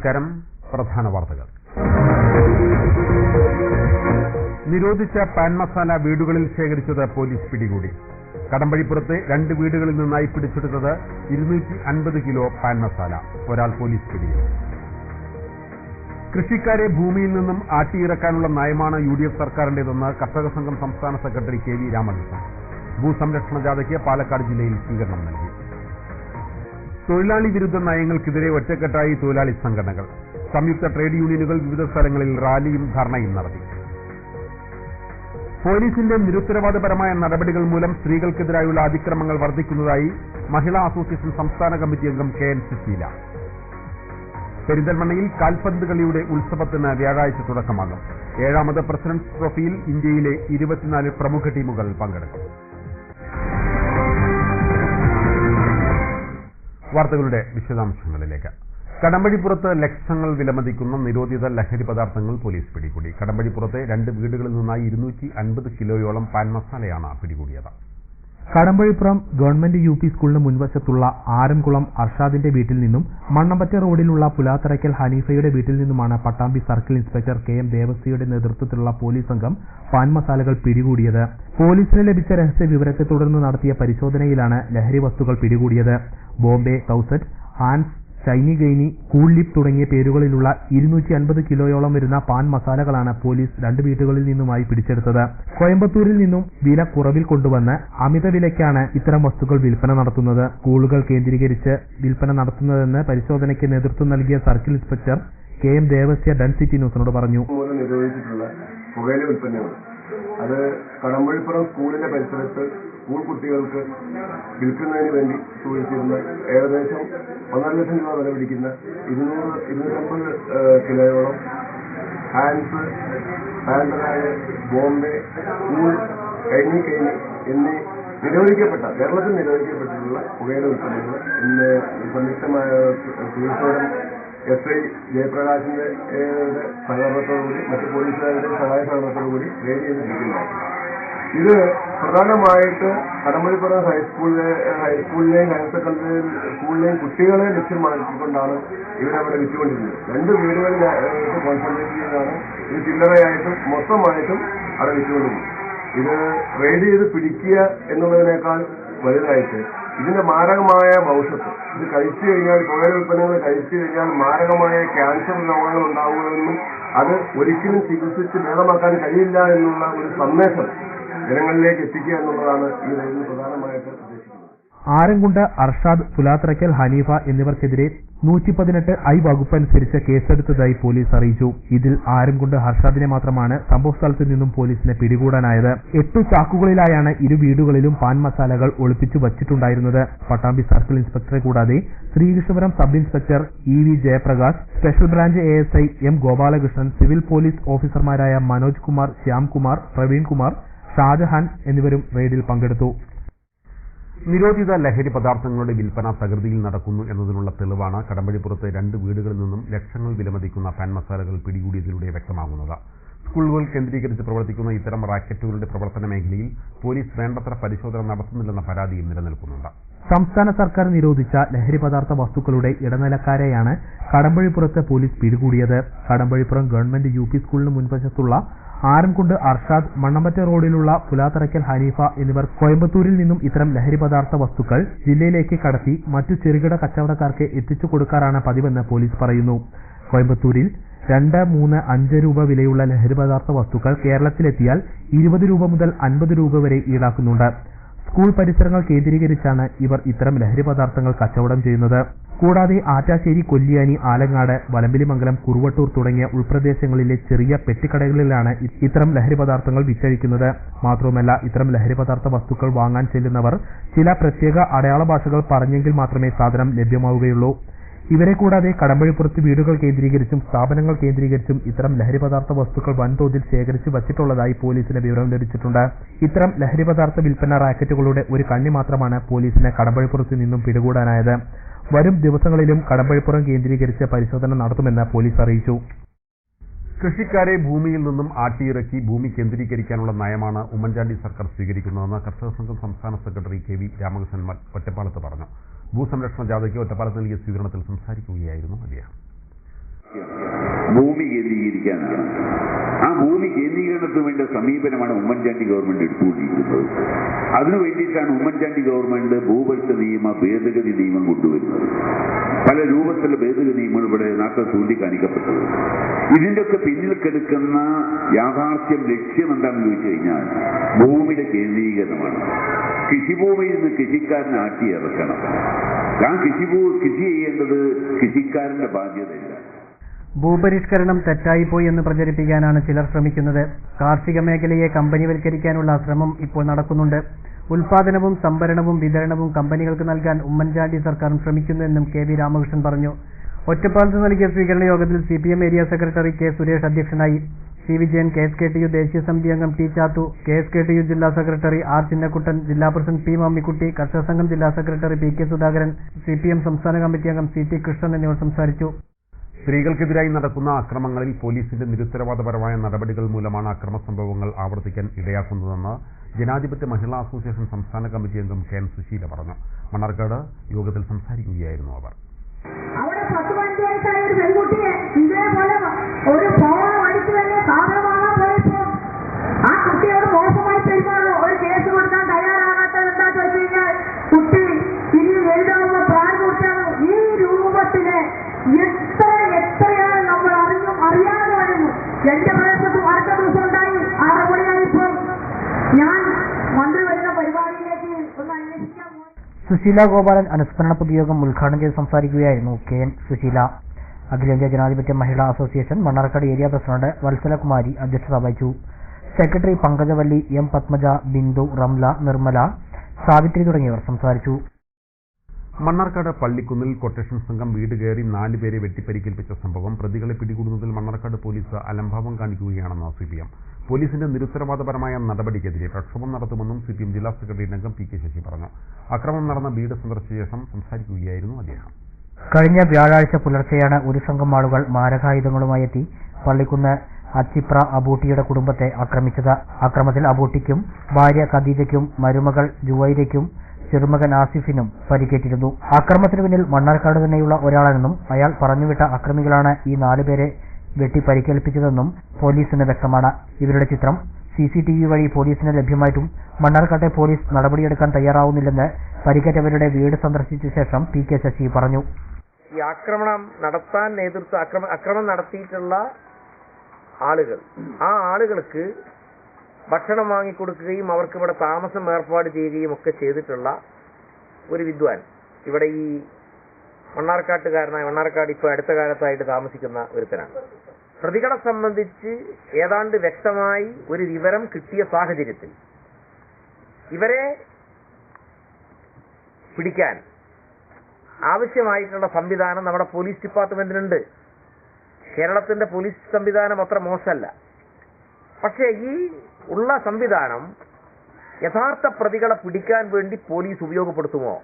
നമസ്കാരം. പ്രധാന വാർത്തകൾ. നിരോധിച്ച പാൻ മസാല വീടുകളിൽ ശേഖരിച്ചത് പോലീസ് പിടികൂടി. കടമ്പഴിപ്പുറത്തെ 2 വീടുകളിൽ നിന്നായി പിടിച്ചെടുത്തത് 250 കിലോ പാൻ മസാല. ഒരാൾ പോലീസ് പിടിയിൽ. കൃഷിക്കാരെ ഭൂമിയിൽ നിന്നും ആട്ടിയിറക്കാനുള്ള നയമാണ് UDF സർക്കാരിന്റേതെന്ന് കർഷക സംഘം സംസ്ഥാന സെക്രട്ടറി KV രാമകൃഷ്ണൻ. ഭൂസംരക്ഷണ ജാഥയ്ക്ക് പാലക്കാട് ജില്ലയിൽ സ്വീകരണം നൽകി. തൊഴിലാളി വിരുദ്ധ നയങ്ങൾക്കെതിരെ ഒറ്റക്കെട്ടായി തൊഴിലാളി സംഘടനകൾ. സംയുക്ത ട്രേഡ് യൂണിയനുകൾ വിവിധ സ്ഥലങ്ങളിൽ റാലിയും ധർണയും നടത്തി. പോലീസിന്റെ നിരുത്തരവാദപരമായ നടപടികൾ മൂലം സ്ത്രീകൾക്കെതിരായുള്ള അതിക്രമങ്ങൾ വർദ്ധിക്കുന്നതായി മഹിളാ അസോസിയേഷൻ സംസ്ഥാന കമ്മിറ്റി അംഗം KN സുശീല. പെരിന്തൽമണ്ണയിൽ കാൽപന്ത് കളിയുടെ ഉത്സവത്തിന് വ്യാഴാഴ്ച തുടക്കമാകും. 7ാമത് പ്രസിഡന്റ്സ് ട്രോഫിയിൽ ഇന്ത്യയിലെ 24 പ്രമുഖ ടീമുകൾ പങ്കെടുക്കും. വാർത്തകളുടെ വിശദാംശങ്ങളിലേക്ക്. കടമ്പഴിപ്പുറത്ത് ലക്ഷങ്ങൾ വിലമതിക്കുന്ന നിരോധിത ലഹരി പദാർത്ഥങ്ങൾ പോലീസ് പിടികൂടി. കടമ്പഴിപ്പുറത്തെ 2 വീടുകളിൽ നിന്നായി 250 കിലോയോളം പാൻ മസാലയാണ് പിടികൂടിയത്. കടമ്പഴിപ്പുറം ഗവൺമെന്റ് UP സ്കൂളിന് മുൻവശത്തുള്ള ആരംകുളം അർഷാദിന്റെ വീട്ടിൽ നിന്നും മണ്ണമ്പറ്റ റോഡിലുള്ള പുലാത്തറയ്ക്കൽ ഹനീഫയുടെ വീട്ടിൽ നിന്നുമാണ് പട്ടാമ്പി സർക്കിൾ ഇൻസ്പെക്ടർ KM ദേവസ്യയുടെ നേതൃത്വത്തിലുള്ള പോലീസ് സംഘം പാൻ മസാലകൾ പിടികൂടിയത്. പോലീസിന് ലഭിച്ച രഹസ്യ വിവരത്തെ തുടർന്ന് നടത്തിയ പരിശോധനയിലാണ് ലഹരി വസ്തുക്കൾ പിടികൂടിയത്. ബോംബെ 1000, ഹാൻസ്, ചൈനി ഗൈനി, കൂൾ ലിപ് തുടങ്ങിയ പേരുകളിലുള്ള 250 കിലോയോളം വരുന്ന പാൻ മസാലകളാണ് പോലീസ് 2 വീടുകളിൽ നിന്നുമായി പിടിച്ചെടുത്തത്. കോയമ്പത്തൂരിൽ നിന്നും വില കുറവിൽ കൊണ്ടുവന്ന് അമിത വിലയ്ക്കാണ് ഇത്തരം വസ്തുക്കൾ വിൽപ്പന നടത്തുന്നത്. സ്കൂളുകൾ കേന്ദ്രീകരിച്ച് വിൽപ്പന നടത്തുന്നതെന്ന് പരിശോധനയ്ക്ക് നേതൃത്വം നൽകിയ സർക്കിൾ ഇൻസ്പെക്ടർ KM ദേവസ്യ ഡൺ സിറ്റി ന്യൂസിനോട് പറഞ്ഞു. അത് കടമ്പഴിപ്പുറം സ്കൂളിന്റെ പരിസരത്ത് സ്കൂൾ കുട്ടികൾക്ക് വിൽക്കുന്നതിന് വേണ്ടി സൂക്ഷിച്ചിരുന്ന ഏകദേശം 1.5 ലക്ഷം രൂപ വില പിടിക്കുന്ന 250 കിലോയോളം ഹാൻസ്, പാൻഡറായ, ബോംബെ, കൂൾ, കൈനി എന്നീ കേരളത്തിൽ നിരോധിക്കപ്പെട്ടിട്ടുള്ള പുകയില ഉൽപ്പന്നങ്ങൾ ഇന്ന് സംയുക്തമായ തീർച്ചയായും SI ജയപ്രകാശിന്റെ സഹകരണത്തോടുകൂടി മറ്റ് പോലീസുകാരുടെ സഹായ സഹകരണത്തോടുകൂടി റെയ്ഡ് ചെയ്തിരിക്കുന്നതാണ്. ഇത് പ്രധാനമായിട്ട് കടമ്പഴിപ്പുറം ഹൈസ്കൂളിലെയും ഹയർ സെക്കൻഡറി സ്കൂളിലെയും കുട്ടികളെ ലക്ഷ്യമാക്കിക്കൊണ്ടാണ് ഇവരവിടെ വിറ്റുകൊണ്ടിരുന്നത്. 2 വീടുകളിൽ കോൺസെൻട്രേറ്റ് ചെയ്താണ് ഇത് ചില്ലറയായിട്ടും മൊത്തമായിട്ടും അവിടെ വിറ്റുകൊണ്ടിരുന്നത്. ഇത് റെയ്ഡ് ചെയ്ത് പിടിക്കുക എന്നുള്ളതിനേക്കാൾ വലുതായിട്ട് ഇതിന്റെ മാരകമായ ഭവിഷ്യത്ത്, ഇത് കഴിച്ചു കഴിഞ്ഞാൽ, പുകയില ഉൽപ്പന്നങ്ങൾ കഴിച്ചു കഴിഞ്ഞാൽ മാരകമായ ക്യാൻസർ രോഗങ്ങൾ ഉണ്ടാവുകയെന്നും അത് ഒരിക്കലും ചികിത്സിച്ച് ഭേദമാക്കാൻ കഴിയില്ല എന്നുള്ള ഒരു സന്ദേശം ജനങ്ങളിലേക്ക് എത്തിക്കുക എന്നുള്ളതാണ് ഈ റെയ്ഡിന് പ്രധാനമായിട്ട് ഉദ്ദേശിക്കുന്നത്. ആരംകുണ്ട് അർഷാദ്, പുലാത്തറയ്ക്കൽ ഹനീഫ എന്നിവർക്കെതിരെ 118I വകുപ്പനുസരിച്ച് കേസെടുത്തതായി പോലീസ് അറിയിച്ചു. ഇതിൽ ആരംകുണ്ട് അർഷാദിനെ മാത്രമാണ് സംഭവസ്ഥലത്ത് നിന്നും പോലീസിനെ പിടികൂടാനായത്. 8 ചാക്കുകളിലായാണ് 2 വീടുകളിലും പാൻ മസാലകൾ ഒളിപ്പിച്ചു വച്ചിട്ടുണ്ടായിരുന്നത്. പട്ടാമ്പി സർക്കിൾ ഇൻസ്പെക്ടറെ കൂടാതെ Sreekrishnapuram sub inspector EV Jayaprakash, special branch ASI M Gopalakrishnan, civil police ഓഫീസർമാരായ മനോജ് കുമാർ, ശ്യാംകുമാർ, പ്രവീൺ കുമാർ, ഷാജഹാൻ എന്നിവരും റെയ്ഡിൽ പങ്കെടുത്തു. നിരോധിത ലഹരി പദാർത്ഥങ്ങളുടെ വിൽപ്പന തകൃതിയിൽ നടക്കുന്നു എന്നതിനുള്ള തെളിവാണ് കടമ്പഴിപ്പുറത്തെ 2 വീടുകളിൽ നിന്നും ലക്ഷങ്ങൾ വിലമതിക്കുന്ന പാൻ മസാലകൾ പിടികൂടിയതിലൂടെ വ്യക്തമാകുന്നത്. സ്കൂളുകൾ കേന്ദ്രീകരിച്ച് പ്രവർത്തിക്കുന്ന ഇത്തരം റാക്കറ്റുകളുടെ പ്രവർത്തന മേഖലയിൽ പോലീസ് വേണ്ടത്ര പരിശോധന നടത്തുന്നില്ലെന്ന പരാതിയും നിലനിൽക്കുന്നുണ്ട്. സംസ്ഥാന സർക്കാർ നിരോധിച്ച ലഹരി പദാർത്ഥ വസ്തുക്കളുടെ ഇടനിലക്കാരെയാണ് കടമ്പഴിപ്പുറത്ത് പോലീസ് പിടികൂടിയത്. കടമ്പഴിപ്പുറം ഗവൺമെന്റ് UP സ്കൂളിന് മുൻവശത്തുള്ള ആരംകുണ്ട് അർഷാദ്, മണ്ണമ്പറ്റ റോഡിലുള്ള പുലാത്തറയ്ക്കൽ ഹനീഫ എന്നിവർ കോയമ്പത്തൂരിൽ നിന്നും ഇത്തരം ലഹരി പദാർത്ഥ വസ്തുക്കൾ ജില്ലയിലേക്ക് കടത്തി മറ്റു ചെറുകിട കച്ചവടക്കാർക്ക് എത്തിച്ചു കൊടുക്കാറാണ് പതിവെന്ന് പോലീസ് പറയുന്നു. കോയമ്പത്തൂരിൽ 2, 3, 5 രൂപ വിലയുള്ള ലഹരി പദാർത്ഥ വസ്തുക്കൾ കേരളത്തിലെത്തിയാൽ 20 രൂപ മുതൽ 50 രൂപ വരെ ഈടാക്കുന്നുണ്ട്. സ്കൂൾ പരിസരങ്ങൾ കേന്ദ്രീകരിച്ചാണ് ഇവർ ഇത്തരം ലഹരി പദാർത്ഥങ്ങൾ കച്ചവടം ചെയ്യുന്നത്. കൂടാതെ ആറ്റാശ്ശേരി, കൊല്ലിയാനി, ആലങ്ങാട്, വലമ്പിലിമംഗലം, കുറുവട്ടൂർ തുടങ്ങിയ ഉൾപ്രദേശങ്ങളിലെ ചെറിയ പെട്ടിക്കടകളിലാണ് ഇത്തരം ലഹരി പദാർത്ഥങ്ങൾ വിറ്റഴിക്കുന്നത്. മാത്രവുമല്ല, ഇത്തരം ലഹരി പദാർത്ഥ വസ്തുക്കൾ വാങ്ങാൻ ചെല്ലുന്നവർ ചില പ്രത്യേക അടയാള ഭാഷകൾ പറഞ്ഞെങ്കിൽ മാത്രമേ സാധനം ലഭ്യമാവുകയുള്ളൂ. ഇവരെ കൂടാതെ കടമ്പഴിപ്പുറത്ത് വീടുകൾ കേന്ദ്രീകരിച്ചും സ്ഥാപനങ്ങൾ കേന്ദ്രീകരിച്ചും ഇത്തരം ലഹരി പദാർത്ഥ വസ്തുക്കൾ വൻതോതിൽ ശേഖരിച്ചു വച്ചിട്ടുള്ളതായി പോലീസിന് വിവരം ലഭിച്ചിട്ടുണ്ട്. ഇത്തരം ലഹരി പദാർത്ഥ വിൽപ്പന റാക്കറ്റുകളുടെ ഒരു കണ്ണി മാത്രമാണ് പോലീസിന് കടമ്പഴിപ്പുറത്ത് നിന്നും പിടികൂടാനായത്. വരും ദിവസങ്ങളിലും കടമ്പഴിപ്പുറം കേന്ദ്രീകരിച്ച് പരിശോധന നടത്തുമെന്ന് പോലീസ് അറിയിച്ചു. കൃഷിക്കാരെ ഭൂമിയിൽ നിന്നും ആട്ടിയിറക്കി ഭൂമി കേന്ദ്രീകരിക്കാനുള്ള നയമാണ് ഉമ്മൻചാണ്ടി സർക്കാർ സ്വീകരിക്കുന്നതെന്ന് കർഷക സംഘം സംസ്ഥാന സെക്രട്ടറി KV രാമകൃഷ്ണൻ ഒറ്റപ്പാലത്ത് പറഞ്ഞു. ഭൂസംരക്ഷണ ജാഥയ്ക്ക് ഒറ്റപ്പാലത്ത് നൽകിയ സ്വീകരണത്തിൽ സംസാരിക്കുകയായിരുന്നു അദ്ദേഹം. ഭൂമി കേന്ദ്രീകരിക്കാനാണ്. ആ ഭൂമി കേന്ദ്രീകരണത്തിന് വേണ്ട സമീപനമാണ് ഉമ്മൻചാണ്ടി ഗവൺമെന്റ് എടുത്തുകൊണ്ടിരിക്കുന്നത്. അതിനു വേണ്ടിയിട്ടാണ് ഉമ്മൻചാണ്ടി ഗവൺമെന്റ് ഭൂപരിഷ്ഠ നിയമ ഭേദഗതി നിയമം കൊണ്ടുവരുന്നത്. പല രൂപത്തിലുള്ള ഭേദഗതി നിയമങ്ങൾ ഇവിടെ നാട്ടിൽ ചൂണ്ടിക്കാണിക്കപ്പെട്ടത്. ഇതിന്റെയൊക്കെ പിന്നിൽ കിടക്കുന്ന യാഥാർത്ഥ്യം ലക്ഷ്യം എന്താണെന്ന് ചോദിച്ചു കഴിഞ്ഞാൽ ഭൂമിയുടെ കേന്ദ്രീകരണമാണ്. കൃഷിഭൂമിയിൽ നിന്ന് കൃഷിക്കാരനെ ആട്ടിയിറക്കണം. ആ കൃഷി ചെയ്യേണ്ടത് കൃഷിക്കാരന്റെ ബാധ്യതയില്ല. ഭൂപരിഷ്കരണം തെറ്റായിപ്പോയി എന്ന് പ്രചരിപ്പിക്കാനാണ് ചിലർ ശ്രമിക്കുന്നത്. കാർഷിക മേഖലയെ കമ്പനിവൽക്കരിക്കാനുള്ള ശ്രമം ഇപ്പോൾ നടക്കുന്നുണ്ട്. ഉൽപാദനവും സംഭരണവും വിതരണവും കമ്പനികൾക്ക് നൽകാൻ ഉമ്മൻചാണ്ടി സർക്കാർ ശ്രമിക്കുന്നുവെന്നും കെ വി രാമകൃഷ്ണൻ പറഞ്ഞു. ഒറ്റപ്പാലത്ത് നൽകിയ സ്വീകരണ യോഗത്തിൽ CPM area secretary K Suresh അധ്യക്ഷനായി. സി വിജയൻ, KSKTU ദേശീയ സമിതി അംഗം ടി ചാത്തു, KSKTU ജില്ലാ സെക്രട്ടറി ആർ ചിന്നക്കുട്ടൻ, ജില്ലാ പ്രസിഡന്റ് പി മമ്മിക്കുട്ടി, കർഷക സംഘം ജില്ലാ സെക്രട്ടറി PK സുധാകരൻ, CPM സംസ്ഥാന കമ്മിറ്റി അംഗം CT കൃഷ്ണൻ എന്നിവർ സംസാരിച്ചു. സ്ത്രീകൾക്കെതിരായി നടക്കുന്ന അക്രമങ്ങളിൽ പോലീസിന്റെ നിരുത്തരവാദപരമായ നടപടികൾ മൂലമാണ് അക്രമ സംഭവങ്ങൾ ആവർത്തിക്കാൻ ഇടയാക്കുന്നതെന്ന് ജനാധിപത്യ മഹിളാ അസോസിയേഷൻ സംസ്ഥാന കമ്മിറ്റി അംഗം KN സുശീല പറഞ്ഞു. മണ്ണാർക്കാട് യോഗത്തിൽ സംസാരിക്കുകയായിരുന്നു അവർ. അവിടെ 10-15 വയസ്സായ ഒരു പെൺകുട്ടിയെ ഇതേപോലെ ഒരു ഫോൺ അടിച്ചു തന്നെ സാധനം വാങ്ങാൻ പോയപ്പോ ആ കുട്ടിയോട് മോശമായി പെരുമാറുന്നു. ഒരു കേസ് കൊടുക്കാൻ തയ്യാറാകാത്തത് എന്താ ചോദിച്ചു കഴിഞ്ഞാൽ കുട്ടി ഇനി എഴുതാവുന്ന പ്രായപൂർത്തിയാണ്. ഈ രൂപത്തില് എത്രയാണ് നമ്മൾ അറിയാതെ വരുന്നു. എന്റെ പ്രദേശത്തും അടുത്ത ദിവസം ഉണ്ടായി. 6 മണിയായപ്പോൾ ഞാൻ മന്ത്രി വരുന്ന പരിപാടിയിലേക്ക് ഒന്ന് അന്വേഷിക്കാൻ പോയി. സുശീല ഗോപാലൻ അനുസ്മരണ പൊതുയോഗം ഉദ്ഘാടനം ചെയ്ത് സംസാരിക്കുകയായിരുന്നു KN Susheela. Akhilenthya Janadhipathya Mahila association Mannarkkad area president Valsalakumari അധ്യക്ഷത വഹിച്ചു. സെക്രട്ടറി പങ്കജവല്ലി, M പത്മജ, ബിന്ദു, റംല, നിർമ്മല, സാവിത്രി തുടങ്ങിയവർ സംസാരിച്ചു. മണ്ണാർക്കാട് പള്ളിക്കുന്നിൽ കൊട്ടേഷൻ സംഘം വീട് കയറി 4 പേരെ വെട്ടിപ്പരിക്കേൽപ്പിച്ച സംഭവം പ്രതികളെ പിടികൂടുന്നതിൽ മണ്ണാർക്കാട് പോലീസ് അലംഭാവം കാണിക്കുകയാണെന്ന് CPM. പോലീസിന്റെ നിരുത്തരവാദപരമായ നടപടിക്കെതിരെ പ്രക്ഷോഭം നടത്തുമെന്നും CPM ജില്ലാ സെക്രട്ടറി അംഗം PK ശശി പറഞ്ഞു. അക്രമം നടന്ന വീട് സന്ദർശിച്ച ശേഷം സംസാരിക്കുകയായിരുന്നു അദ്ദേഹം. കഴിഞ്ഞ വ്യാഴാഴ്ച പുലർച്ചെയാണ് ഒരു സംഘം ആളുകൾ മാരകായുധങ്ങളുമായി എത്തി പള്ളിക്കുന്ന് അച്ചിപ്ര അബൂട്ടിയുടെ കുടുംബത്തെ ആക്രമിച്ചത്. അക്രമത്തിൽ അബൂട്ടിക്കും ഭാര്യ ഖദീജയ്ക്കും മരുമകൾ ജുവൈരയ്ക്കും ചെറുമകൻ ആസിഫിനും പരിക്കേറ്റിരുന്നു. ആക്രമണത്തിന് പിന്നിൽ മണ്ണാർക്കാട് തന്നെയുള്ള ഒരാളെന്നും അയാൾ പറഞ്ഞുവിട്ട അക്രമികളാണ് ഈ 4 പേരെ വെട്ടി പരിക്കേൽപ്പിച്ചതെന്നും പോലീസിന് വ്യക്തമാണ്. ഇവരുടെ ചിത്രം CCTV വഴി പോലീസിന് ലഭ്യമായിട്ടും മണ്ണാർക്കാട്ടെ പോലീസ് നടപടിയെടുക്കാൻ തയ്യാറാവുന്നില്ലെന്ന് പരിക്കേറ്റവരുടെ വീട് സന്ദർശിച്ച ശേഷം PK ശശി പറഞ്ഞു. ഈ ആക്രമണം നടത്താൻ അക്രമം നടത്തിയിട്ടുള്ള ആളുകൾ, ആ ആളുകൾക്ക് ഭക്ഷണം വാങ്ങിക്കൊടുക്കുകയും അവർക്ക് ഇവിടെ താമസം ഏർപ്പാട് ചെയ്യുകയും ഒക്കെ ചെയ്തിട്ടുള്ള ഒരു വിദ്വാൻ ഇവിടെ ഈ മണ്ണാർക്കാട് ഇപ്പോൾ അടുത്ത കാലത്തായിട്ട് താമസിക്കുന്ന ഒരുത്തനാണ്. പ്രതികളെ സംബന്ധിച്ച് ഏതാണ്ട് വ്യക്തമായി ഒരു വിവരം കിട്ടിയ സാഹചര്യത്തിൽ ഇവരെ പിടിക്കാൻ ആവശ്യമായിട്ടുള്ള സംവിധാനം നമ്മുടെ പോലീസ് ഡിപ്പാർട്ട്മെന്റിനുണ്ട്. കേരളത്തിന്റെ പോലീസ് സംവിധാനം അത്ര മോശമല്ല. പക്ഷേ ഈ ഉള്ള സംവിധാനം യഥാർത്ഥ പ്രതികളെ പിടിക്കാൻ വേണ്ടി പോലീസ് ഉപയോഗപ്പെടുത്തുമോ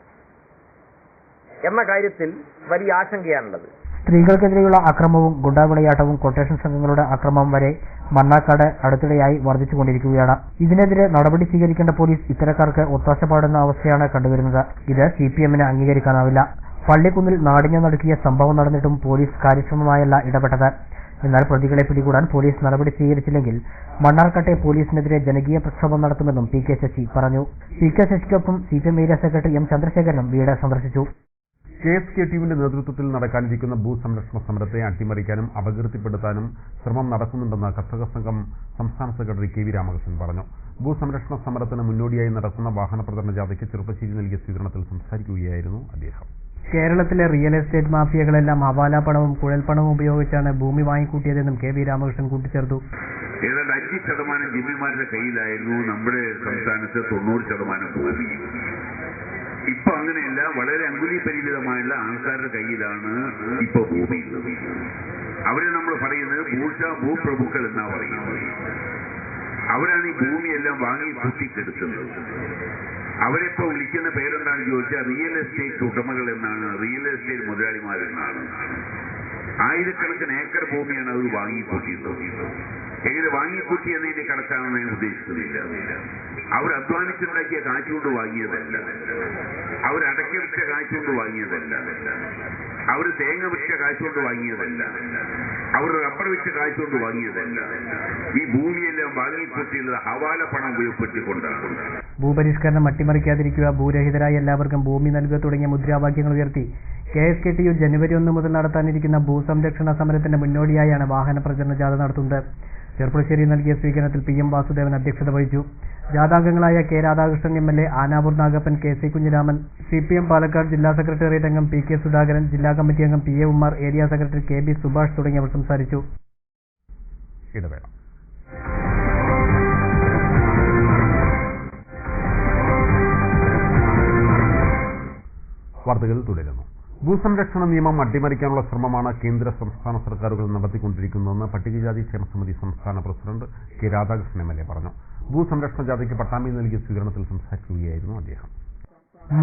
എന്ന കാര്യത്തിൽ വലിയ ആശങ്കയാണുള്ളത്. സ്ത്രീകൾക്കെതിരെയുള്ള അക്രമവും ഗുണ്ടാവിളയാട്ടവും കൊട്ടേഷൻ സംഘങ്ങളുടെ അക്രമം വരെ മണ്ണാർക്കാട് അടുത്തിടെയായി വർദ്ധിച്ചുകൊണ്ടിരിക്കുകയാണ്. ഇതിനെതിരെ നടപടി സ്വീകരിക്കേണ്ട പോലീസ് ഇത്തരക്കാർക്ക് ഒത്താശ പാടുന്ന അവസ്ഥയാണ് കണ്ടുവരുന്നത്. ഇത് CPMന് അംഗീകരിക്കാനാവില്ല. പള്ളിക്കുന്നിൽ നാടിനെ നടുക്കിയ സംഭവം നടന്നിട്ടും പോലീസ് കാര്യക്ഷമമായല്ല ഇടപെട്ടത്. എന്നാൽ പ്രതികളെ പിടികൂടാൻ പോലീസ് നടപടി സ്വീകരിച്ചില്ലെങ്കിൽ മണ്ണാർക്കാട്ടെ പോലീസിനെതിരെ ജനകീയ പ്രക്ഷോഭം നടത്തുമെന്നും PK ശശി പറഞ്ഞു. PK ശശിക്കൊപ്പം CPM area secretary M ചന്ദ്രശേഖരനും വീട് സന്ദർശിച്ചു. KSKTUവിന്റെ നേതൃത്വത്തിൽ നടക്കാനിരിക്കുന്ന ഭൂസംരക്ഷണ സമരത്തെ അട്ടിമറിക്കാനും അപകീർത്തിപ്പെടുത്താനും ശ്രമം നടക്കുന്നുണ്ടെന്ന് കർഷക സംഘം സംസ്ഥാന സെക്രട്ടറി KV രാമകൃഷ്ണൻ പറഞ്ഞു. ഭൂസംരക്ഷണ സമരത്തിന് മുന്നോടിയായി നടക്കുന്ന വാഹന പ്രചരണ ജാഥയ്ക്ക് ചെറുപ്പശ്ശേരി നൽകിയ സ്വീകരണത്തിൽ സംസാരിക്കുകയായിരുന്നു അദ്ദേഹം. കേരളത്തിലെ റിയൽ എസ്റ്റേറ്റ് മാഫിയകളെല്ലാം ഹവാല പണവും കുഴൽപ്പണവും ഉപയോഗിച്ചാണ് ഭൂമി വാങ്ങിക്കൂട്ടിയതെന്നും KV രാമകൃഷ്ണൻ കൂട്ടിച്ചേർത്തു. ഏതാണ്ട് 5% ജിമ്മിമാരുടെ കയ്യിലായിരുന്നു നമ്മുടെ സംസ്ഥാനത്ത് 90% ഭൂമി. ഇപ്പൊ അങ്ങനെയല്ല, വളരെ അങ്കുലി പരിമിതമായുള്ള ആൾക്കാരുടെ കയ്യിലാണ് ഇപ്പൊ ഭൂമി. അവരെ നമ്മൾ പറയുന്നത് ഭൂപ്രഭുക്കൾ എന്നാ പറയുന്നത്. അവരാണ് ഈ ഭൂമിയെല്ലാം വാങ്ങി കൂട്ടിക്കെടുക്കുന്നത്. അവരിപ്പോ വിളിക്കുന്ന പേരെന്താണെന്ന് ചോദിച്ചാൽ റിയൽ എസ്റ്റേറ്റ് ഉടമകൾ എന്നാണ്, റിയൽ എസ്റ്റേറ്റ് മുതലാളിമാരെന്നാണ്. ആയിരക്കണക്കിന് ഏക്കർ ഭൂമിയാണ് അവർ വാങ്ങിക്കൂട്ടിയത്. എങ്ങനെ വാങ്ങിക്കൂട്ടി എന്നതിന്റെ കണക്കാണെന്ന് ഞാൻ ഉദ്ദേശിക്കുന്നില്ല. അവർ അധ്വാനിച്ചുണ്ടാക്കിയ കാറ്റുകൊണ്ട് വാങ്ങിയതല്ല, അവർ അടയ്ക്ക വിറ്റ കാറ്റുകൊണ്ട് വാങ്ങിയതല്ല, അവർ തേങ്ങ വിറ്റ കാറ്റുകൊണ്ട് വാങ്ങിയതല്ല, അവർ റബ്ബർ വിറ്റ കാറ്റുകൊണ്ട് വാങ്ങിയതല്ല. ഈ ഭൂമിയെല്ലാം വാങ്ങിക്കൂട്ടിയുള്ളത് ഹവാല പണം ഉപയോഗപ്പെടുത്തിക്കൊണ്ടാണ്. ഭൂപരിഷ്കരണം അട്ടിമറിക്കാതിരിക്കുക, ഭൂരഹിതരായ എല്ലാവർക്കും ഭൂമി നൽകുക തുടങ്ങിയ മുദ്രാവാക്യങ്ങൾ ഉയർത്തി KSKTU ജനുവരി 1 മുതൽ നടത്താനിരിക്കുന്ന ഭൂസംരക്ഷണ സമരത്തിന്റെ മുന്നോടിയായാണ് വാഹന പ്രചരണ ജാഥ നടത്തുന്നത്. ചെർപ്പുളശ്ശേരി നൽകിയ സ്വീകരണത്തിൽ PM വാസുദേവൻ അധ്യക്ഷത വഹിച്ചു. ജാഥാംഗങ്ങളായ K Radhakrishnan MLA, Anavoor Nagappan, KC Kunhiraman, CPM Palakkad ജില്ലാ സെക്രട്ടേറിയറ്റ് അംഗം PK സുധാകരൻ, ജില്ലാ കമ്മിറ്റി അംഗം PA Umar, area secretary KB Subhash തുടങ്ങിയവർ സംസാരിച്ചു. വാർത്തകൾ തുടരുന്നു. ഭൂസംരക്ഷണ നിയമം അട്ടിമറിക്കാനുള്ള ശ്രമമാണ് കേന്ദ്ര സംസ്ഥാന സർക്കാരുകൾ നടത്തിക്കൊണ്ടിരിക്കുന്നതെന്ന് പട്ടികജാതി ക്ഷേമസമിതി സംസ്ഥാന പ്രസിഡന്റ് K രാധാകൃഷ്ണൻ MLA പറഞ്ഞു. ഭൂസംരക്ഷണ ജാഥയ്ക്ക് പട്ടാമ്പിയിൽ നൽകിയ സ്വീകരണത്തിൽ സംസാരിക്കുകയായിരുന്നു അദ്ദേഹം.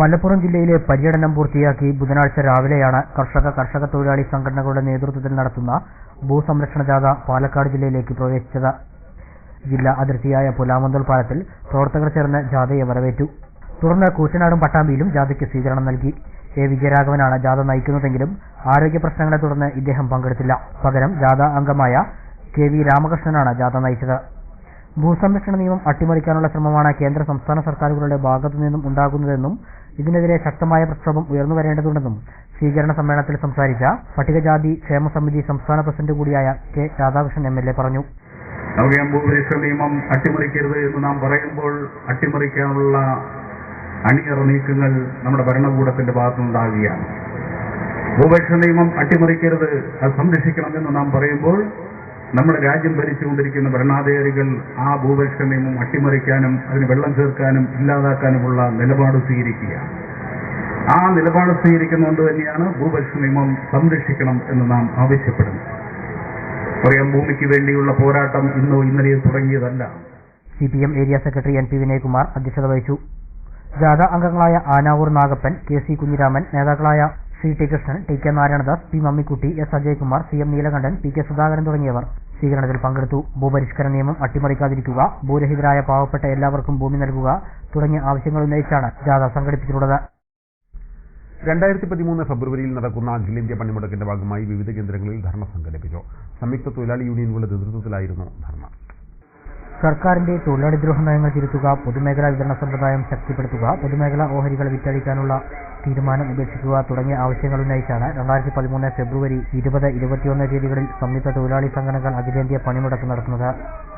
മലപ്പുറം ജില്ലയിലെ പര്യടനം പൂർത്തിയാക്കി ബുധനാഴ്ച രാവിലെയാണ് കർഷക തൊഴിലാളി സംഘടനകളുടെ നേതൃത്വത്തിൽ നടത്തുന്ന ഭൂസംരക്ഷണ ജാഥ പാലക്കാട് ജില്ലയിലേക്ക് പ്രവേശിച്ചത്. ജില്ലാ അതിർത്തിയായ പുലാമന്തോൾ പാലത്തിൽ പ്രവർത്തകർ ചേർന്ന് ജാഥയെ വരവേറ്റു. തുടർന്ന് കൂറ്റനാടും പട്ടാമ്പിയിലും ജാഥയ്ക്ക് സ്വീകരണം നൽകി. A വിജയരാഘവനാണ് ജാഥ നയിക്കുന്നതെങ്കിലും ആരോഗ്യ പ്രശ്നങ്ങളെ തുടർന്ന് ഇദ്ദേഹം പങ്കെടുത്തില്ല. പകരം ജാഥ അംഗമായ KV രാമകൃഷ്ണനാണ് ജാഥ നയിച്ചത്. ഭൂസംരക്ഷണ നിയമം അട്ടിമറിക്കാനുള്ള ശ്രമമാണ് കേന്ദ്ര സംസ്ഥാന സർക്കാരുകളുടെ ഭാഗത്തു നിന്നും ഉണ്ടാകുന്നതെന്നും ഇതിനെതിരെ ശക്തമായ പ്രക്ഷോഭം ഉയർന്നുവരേണ്ടതുണ്ടെന്നും സ്വീകരണ സമ്മേളനത്തിൽ സംസാരിച്ച പട്ടികജാതി ക്ഷേമസമിതി സംസ്ഥാന പ്രസിഡന്റ് കൂടിയായ K രാധാകൃഷ്ണൻ MLA പറഞ്ഞു. നമുക്കറിയാം, ഭൂപരിഷ്കരണ നിയമം അട്ടിമറിക്കരുത് എന്ന് നാം പറയുമ്പോൾ അട്ടിമറിക്കാനുള്ള അണിയറ നീക്കങ്ങൾ നമ്മുടെ ഭരണകൂടത്തിന്റെ ഭാഗത്തുനിന്നുണ്ടാകുകയാണ്. ഭൂപരിഷ്കരണ നിയമം അട്ടിമറിക്കരുത്, അത് സംരക്ഷിക്കണമെന്ന് നാം പറയുമ്പോൾ നമ്മുടെ രാജ്യം ഭരിച്ചുകൊണ്ടിരിക്കുന്ന ഭരണാധികാരികൾ ആ ഭൂപരിഷ്കരണ നിയമം അട്ടിമറിക്കാനും അതിന് വെള്ളം ചേർക്കാനും ഇല്ലാതാക്കാനുമുള്ള നിലപാട് സ്വീകരിക്കുകയാണ്. ആ നിലപാട് സ്വീകരിക്കുന്നതുകൊണ്ട് തന്നെയാണ് ഭൂപരിഷ്കരണ നിയമം സംരക്ഷിക്കണം എന്ന് നാം ആവശ്യപ്പെടുന്നത്. പറയാം, ഭൂമിക്ക് വേണ്ടിയുള്ള പോരാട്ടം ഇന്നോ ഇന്നലെയോ തുടങ്ങിയതല്ല. CPM area secretary NP Vinayakumar അധ്യക്ഷത വഹിച്ചു. ജാഥ അംഗങ്ങളായ ആനാവൂർ നാഗപ്പൻ, KC കുഞ്ഞിരാമൻ, നേതാക്കളായ CT Krishnan, TK Narayanadas, P Mammikutty, S Ajaykumar, CM Neelakantan, PK Sudhakaran തുടങ്ങിയവർ സ്വീകരണത്തിൽ പങ്കെടുത്തു. ഭൂപരിഷ്കരണ നിയമം അട്ടിമറിക്കാതിരിക്കുക, ഭൂരഹിതരായ പാവപ്പെട്ട എല്ലാവർക്കും ഭൂമി നൽകുക തുടങ്ങിയ ആവശ്യങ്ങൾ ഉന്നയിച്ചാണ് ജാഥ സംഘടിപ്പിച്ചിട്ടുള്ളത്. 2013 ഫെബ്രുവരിയിൽ നടക്കുന്ന അഖിലേന്ത്യാ പണിമുടക്കിന്റെ ഭാഗമായി വിവിധ കേന്ദ്രങ്ങളിൽ ധർണ സംഘടിപ്പിച്ചു. സംയുക്ത തൊഴിലാളി യൂണിയനുകളുടെ നേതൃത്വത്തിലായിരുന്നു ധർണ. സർക്കാരിന്റെ തൊഴിലാളി ദ്രോഹ നയങ്ങൾ തിരുത്തുക, പൊതുമേഖലാ വിതരണ സമ്പ്രദായം ശക്തിപ്പെടുത്തുക, പൊതുമേഖലാ ഓഹരികൾ വിറ്റഴിക്കാനുള്ള തീരുമാനം ഉപേക്ഷിക്കുക തുടങ്ങിയ ആവശ്യങ്ങൾ ഉന്നയിച്ചാണ് 2013 ഫെബ്രുവരി 20, 21 തീയതികളിൽ സംയുക്ത തൊഴിലാളി സംഘടനകൾ അഖിലേന്ത്യാ പണിമുടക്ക് നടത്തുന്നത്.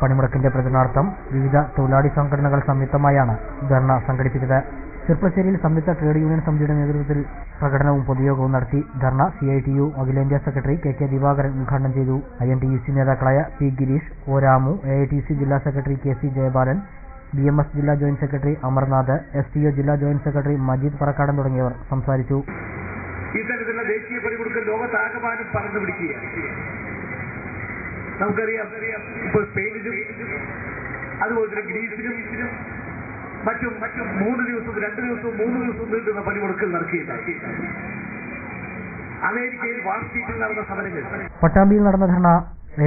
പണിമുടക്കിന്റെ പ്രചരണാർത്ഥം വിവിധ തൊഴിലാളി സംഘടനകൾ സംയുക്തമായാണ് ധർണ സംഘടിപ്പിച്ചത്. ചെർപ്പുളശ്ശേരിയിൽ സംയുക്ത ട്രേഡ് യൂണിയൻ സമിതിയുടെ നേതൃത്വത്തിൽ പ്രകടനവും പൊതുയോഗവും നടത്തി. ധർണ CITU അഖിലേന്ത്യാ സെക്രട്ടറി KK ദിവാകരൻ ഉദ്ഘാടനം ചെയ്തു. INTUC നേതാക്കളായ P Girish, O Ramu, AITC ജില്ലാ സെക്രട്ടറി KC ജയബാലൻ, BMS ജില്ലാ ജോയിന്റ് സെക്രട്ടറി അമർനാഥ്, STO ജില്ലാ ജോയിന്റ് സെക്രട്ടറി മജീദ് പറക്കാടൻ തുടങ്ങിയവർ സംസാരിച്ചു. ഇത്തരത്തിലുള്ള ദേശീയ പണിമുടക്ക് ലോകത്താകമാനം പറന്നു പിടിക്കുകയാണ്. നമുക്കറിയാം, ഇപ്പോൾ സ്പെയിനിലും അതുപോലെ തന്നെ ഗ്രീസിലും മറ്റും 3 ദിവസവും 2 ദിവസവും 3 ദിവസവും നീണ്ടുന്ന പണിമുടക്കൽ നടക്കുകയുണ്ടായി. അമേരിക്കയിൽ വാൾ സ്ട്രീറ്റിൽ നടന്ന സമരങ്ങൾ. പട്ടാമ്പിയിൽ നടന്ന ധർണ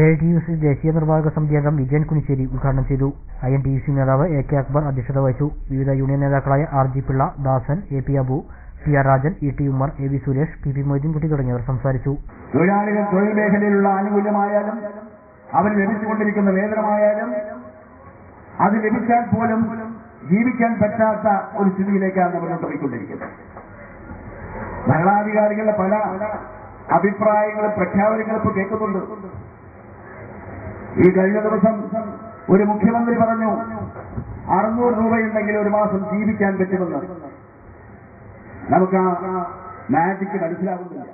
AITUC ദേശീയ നിർവാഹക സമിതി അംഗം വിജയൻ കുനിശ്ശേരി ഉദ്ഘാടനം ചെയ്തു. INTUC നേതാവ് AK അക്ബർ അധ്യക്ഷത വഹിച്ചു. വിവിധ യൂണിയൻ നേതാക്കളായ RG പിള്ള, ദാസൻ, AP Abu, PR Rajan, ET Ummer, AV Suresh, PP Moideenkutty തുടങ്ങിയവർ സംസാരിച്ചു. തൊഴിലാളികൾ തൊഴിൽ മേഖലയിലുള്ള ആനുകൂല്യമായാലും അവന് ലഭിച്ചുകൊണ്ടിരിക്കുന്ന വേതനമായാലും അത് ലഭിച്ചാൽ പോലും ജീവിക്കാൻ പറ്റാത്ത ഒരു സ്ഥിതിയിലേക്കാണ് നമ്മൾ പോയിക്കൊണ്ടിരിക്കുന്നത്. ഭരണാധികാരികളുടെ പല അഭിപ്രായങ്ങളും പ്രഖ്യാപനങ്ങളും ഇപ്പോൾ കേൾക്കുന്നുണ്ട്. ഈ കഴിഞ്ഞ ദിവസം ഒരു മുഖ്യമന്ത്രി പറഞ്ഞു 600 രൂപയുണ്ടെങ്കിൽ ഒരു മാസം ജീവിക്കാൻ പറ്റുമെന്ന്. നമുക്ക് ആ മാജിക്ക് മനസ്സിലാകുന്നില്ല.